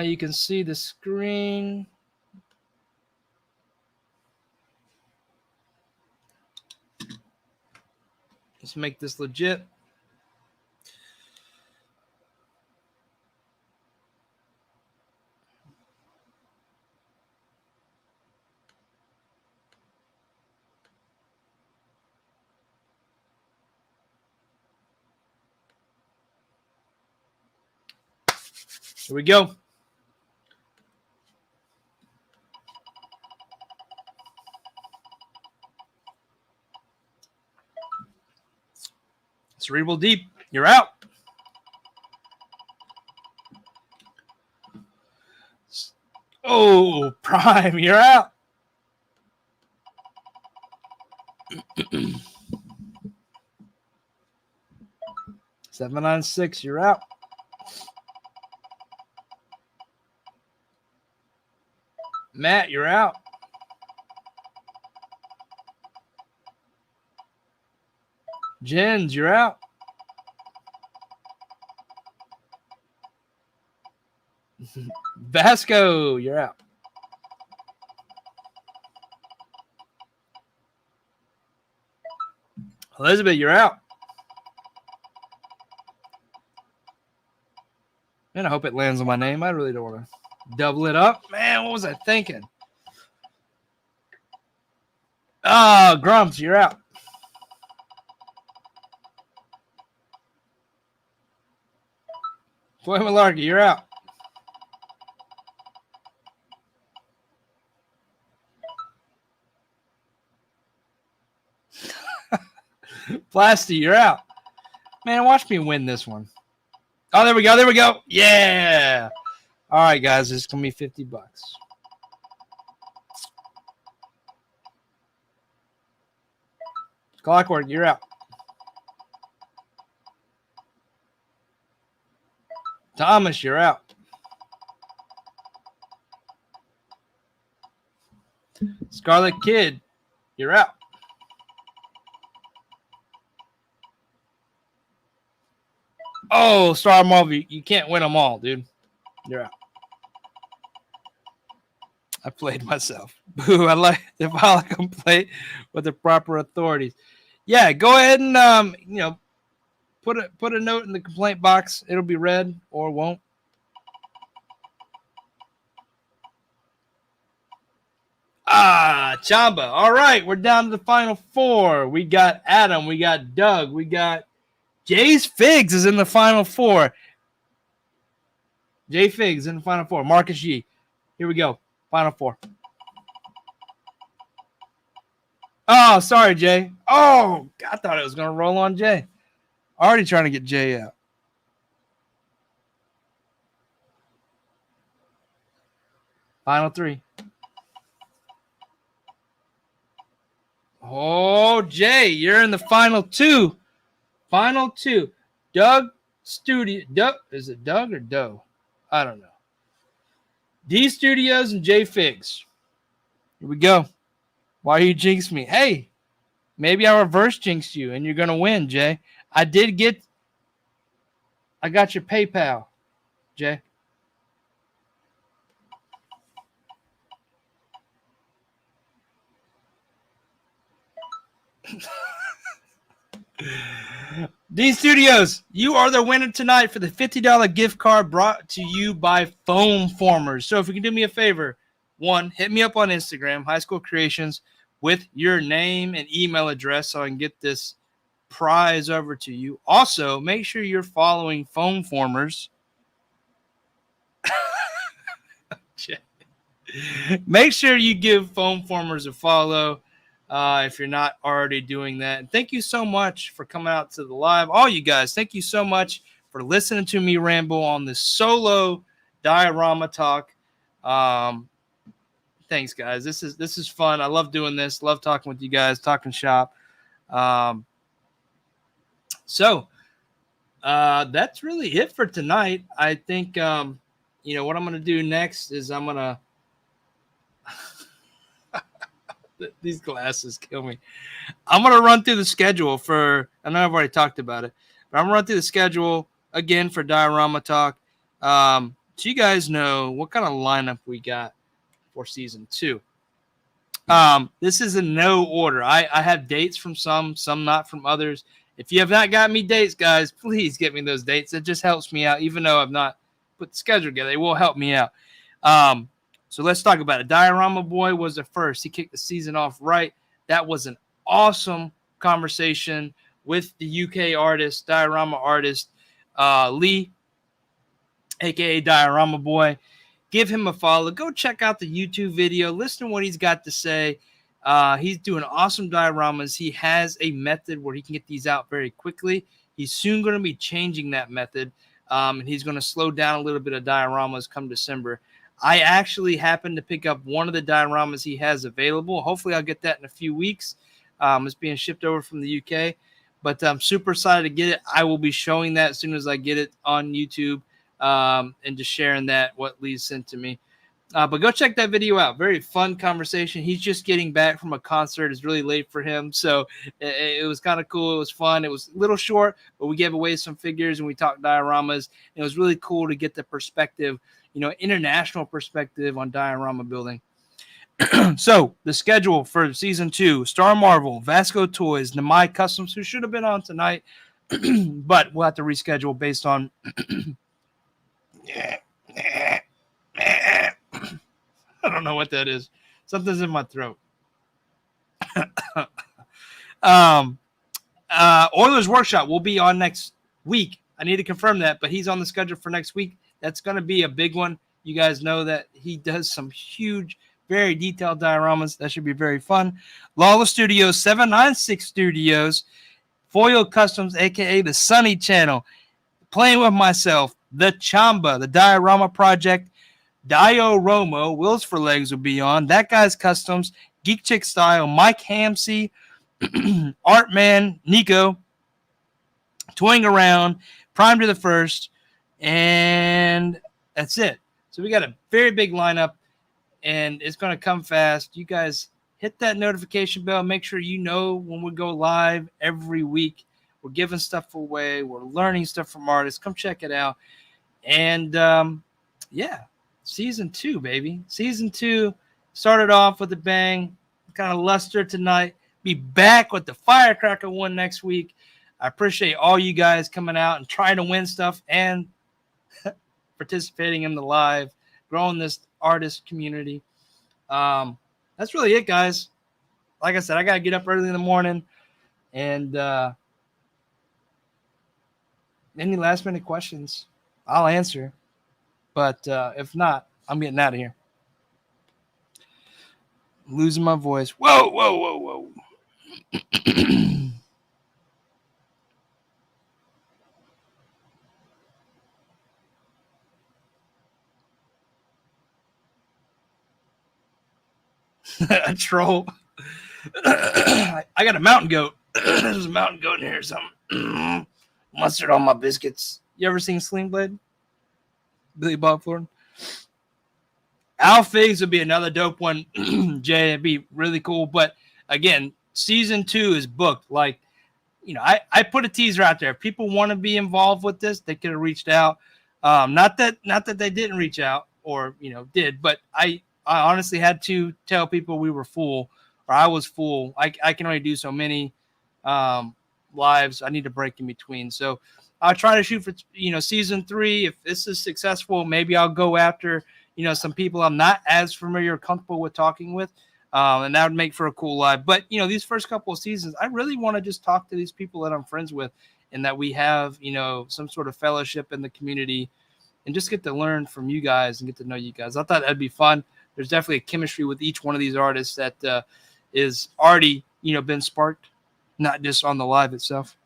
You can see the screen. Let's make this legit. Here we go. Cerebral Deep, you're out. Oh, Prime, you're out. Seven on 6, you're out. Matt, you're out. Jens, you're out. Vasco, you're out. Elizabeth, you're out. Man, I hope it lands on my name. I really don't want to double it up. Man, what was I thinking? Ah, Grumps, you're out. Floyd Malarkey, you're out. Plasty, you're out. Man, watch me win this one. Oh, there we go. There we go. Yeah. All right, guys. This is going to be $50. Clockwork, you're out. Thomas, you're out. Scarlet Kid, you're out. Oh, Star Marvel, you can't win them all, dude. You're out. I played myself. Boo, I like the file complete with the proper authorities. Yeah, go ahead and put a note in the complaint box. It'll be read or won't. Ah, Chamba. All right, we're down to the final four. We got Adam, we got Doug, we got Jay's Figs is in the final four. Jay Figs in the final four. Marcus G. Here we go. Final four. Oh, sorry, Jay. Oh, I thought it was going to roll on Jay. Already trying to get Jay out. Final three. Oh, Jay, you're in the final two. Final two. Doug Studio. Doug, is it Doug or Doe? I don't know. D Studios and J Figs. Here we go. Why you jinx me? Hey, maybe I reverse jinxed you and you're going to win, Jay. I got your PayPal, Jay. D Studios, you are the winner tonight for the $50 gift card brought to you by Foam Formers. So if you can do me a favor, one, hit me up on Instagram, High School Creations, with your name and email address so I can get this prize over to you. Also, make sure you're following Foam Formers. Make sure you give Foam Formers a follow. If you're not already doing that. And thank you so much for coming out to the live. All you guys, thank you so much for listening to me ramble on this solo diorama talk. Thanks, guys. This is fun. I love doing this. Love talking with you guys, talking shop. So that's really it for tonight. I think, what I'm going to do next is I'm going to these glasses kill me. I'm going to run through the schedule I know I've already talked about it, but I'm going to run through the schedule again for Diorama Talk. So you guys know what kind of lineup we got for season 2. This is in no order. I have dates from some not from others. If you have not got me dates, guys, please get me those dates. It just helps me out, even though I've not put the schedule together. It will help me out. So let's talk about it. Diorama Boy was the first. He kicked the season off right. That was an awesome conversation with the UK artist, diorama artist, Lee. aka Diorama Boy. Give him a follow. Go check out the YouTube video. Listen to what he's got to say. He's doing awesome dioramas. He has a method where he can get these out very quickly. He's soon going to be changing that method, and he's going to slow down a little bit of dioramas come December. I actually happened to pick up one of the dioramas he has available. Hopefully, I'll get that in a few weeks. It's being shipped over from the UK, but I'm super excited to get it. I will be showing that as soon as I get it on YouTube. And just sharing that what Lee sent to me. But go check that video out. Very fun conversation. He's just getting back from a concert. It's really late for him. So it was kind of cool. It was fun. It was a little short, but we gave away some figures and we talked dioramas. And it was really cool to get the perspective, international perspective on diorama building. So the schedule for season 2, Star Marvel, Vasco Toys, Namai Customs, who should have been on tonight, but we'll have to reschedule based on I don't know what that is. Something's in my throat. Oilers Workshop will be on next week. I need to confirm that, but he's on the schedule for next week. That's going to be a big one. You guys know that he does some huge, very detailed dioramas. That should be very fun. Lawless Studios, 796 Studios, Foil Customs, a.k.a. the Sunny Channel, Playing With Myself, The Chamba, The Diorama Project, Diorama, Wills for Legs will be on. That Guy's Customs, Geek Chick Style, Mike Hamsey, Artman, Nico, Toying Around, Prime to the First, and that's it. So we got a very big lineup, and it's going to come fast. You guys hit that notification bell. Make sure you know when we go live every week. We're giving stuff away. We're learning stuff from artists. Come check it out. And, yeah, season 2, baby. Season 2 started off with a bang. Kind of luster tonight. Be back with the Firecracker one next week. I appreciate all you guys coming out and trying to win stuff and participating in the live, growing this artist community. That's really it, guys. Like I said, I got to get up early in the morning. And any last minute questions, I'll answer. But if not, I'm getting out of here. I'm losing my voice. Whoa, whoa, whoa, whoa. A troll. I got a mountain goat. There's a mountain goat in here or something. Mustard on my biscuits. You ever seen Sling Blade? Billy Bob Thornton. Al Figs would be another dope one, Jay. It'd be really cool. But again, season 2 is booked. Like, I put a teaser out there. If people want to be involved with this, they could have reached out. Not that they didn't reach out or did, but I honestly had to tell people we were full, or I was full. I can only do so many lives. I need to break in between. So I'll try to shoot for season 3. If this is successful, maybe I'll go after some people I'm not as familiar or comfortable with talking with, and that would make for a cool live. But these first couple of seasons, I really want to just talk to these people that I'm friends with, and that we have some sort of fellowship in the community, and just get to learn from you guys and get to know you guys. I thought that'd be fun. There's definitely a chemistry with each one of these artists that is already been sparked, not just on the live itself.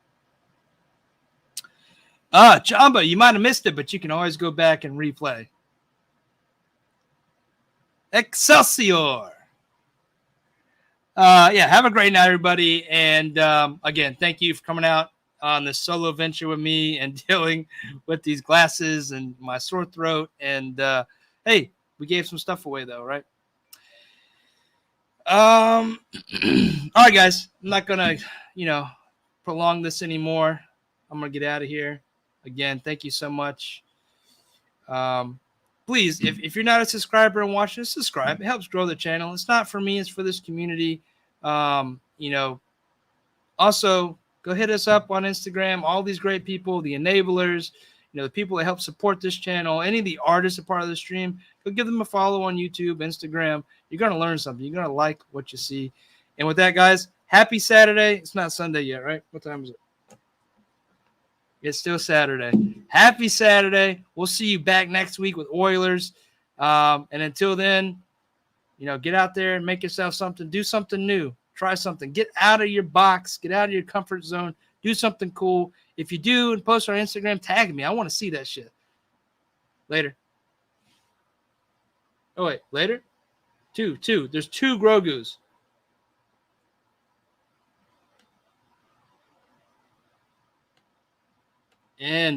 Jamba, you might have missed it, but you can always go back and replay. Excelsior. Yeah, have a great night, everybody. And again, thank you for coming out on this solo venture with me and dealing with these glasses and my sore throat. And hey, we gave some stuff away, though, right? All right, guys. I'm not going to, prolong this anymore. I'm going to get out of here. Again, thank you so much. Please, if you're not a subscriber and watching, subscribe. It helps grow the channel. It's not for me. It's for this community. Also, go hit us up on Instagram. All these great people, the enablers, the people that help support this channel, any of the artists a part of the stream, go give them a follow on YouTube, Instagram. You're going to learn something. You're going to like what you see. And with that, guys, happy Saturday. It's not Sunday yet, right? What time is it? It's still Saturday. Happy Saturday. We'll see you back next week with Oilers. And until then, get out there and make yourself something. Do something new. Try something. Get out of your box. Get out of your comfort zone. Do something cool. If you do and post on Instagram, tag me. I want to see that shit. Later. Oh, wait. Later? Two. There's 2 Grogus. And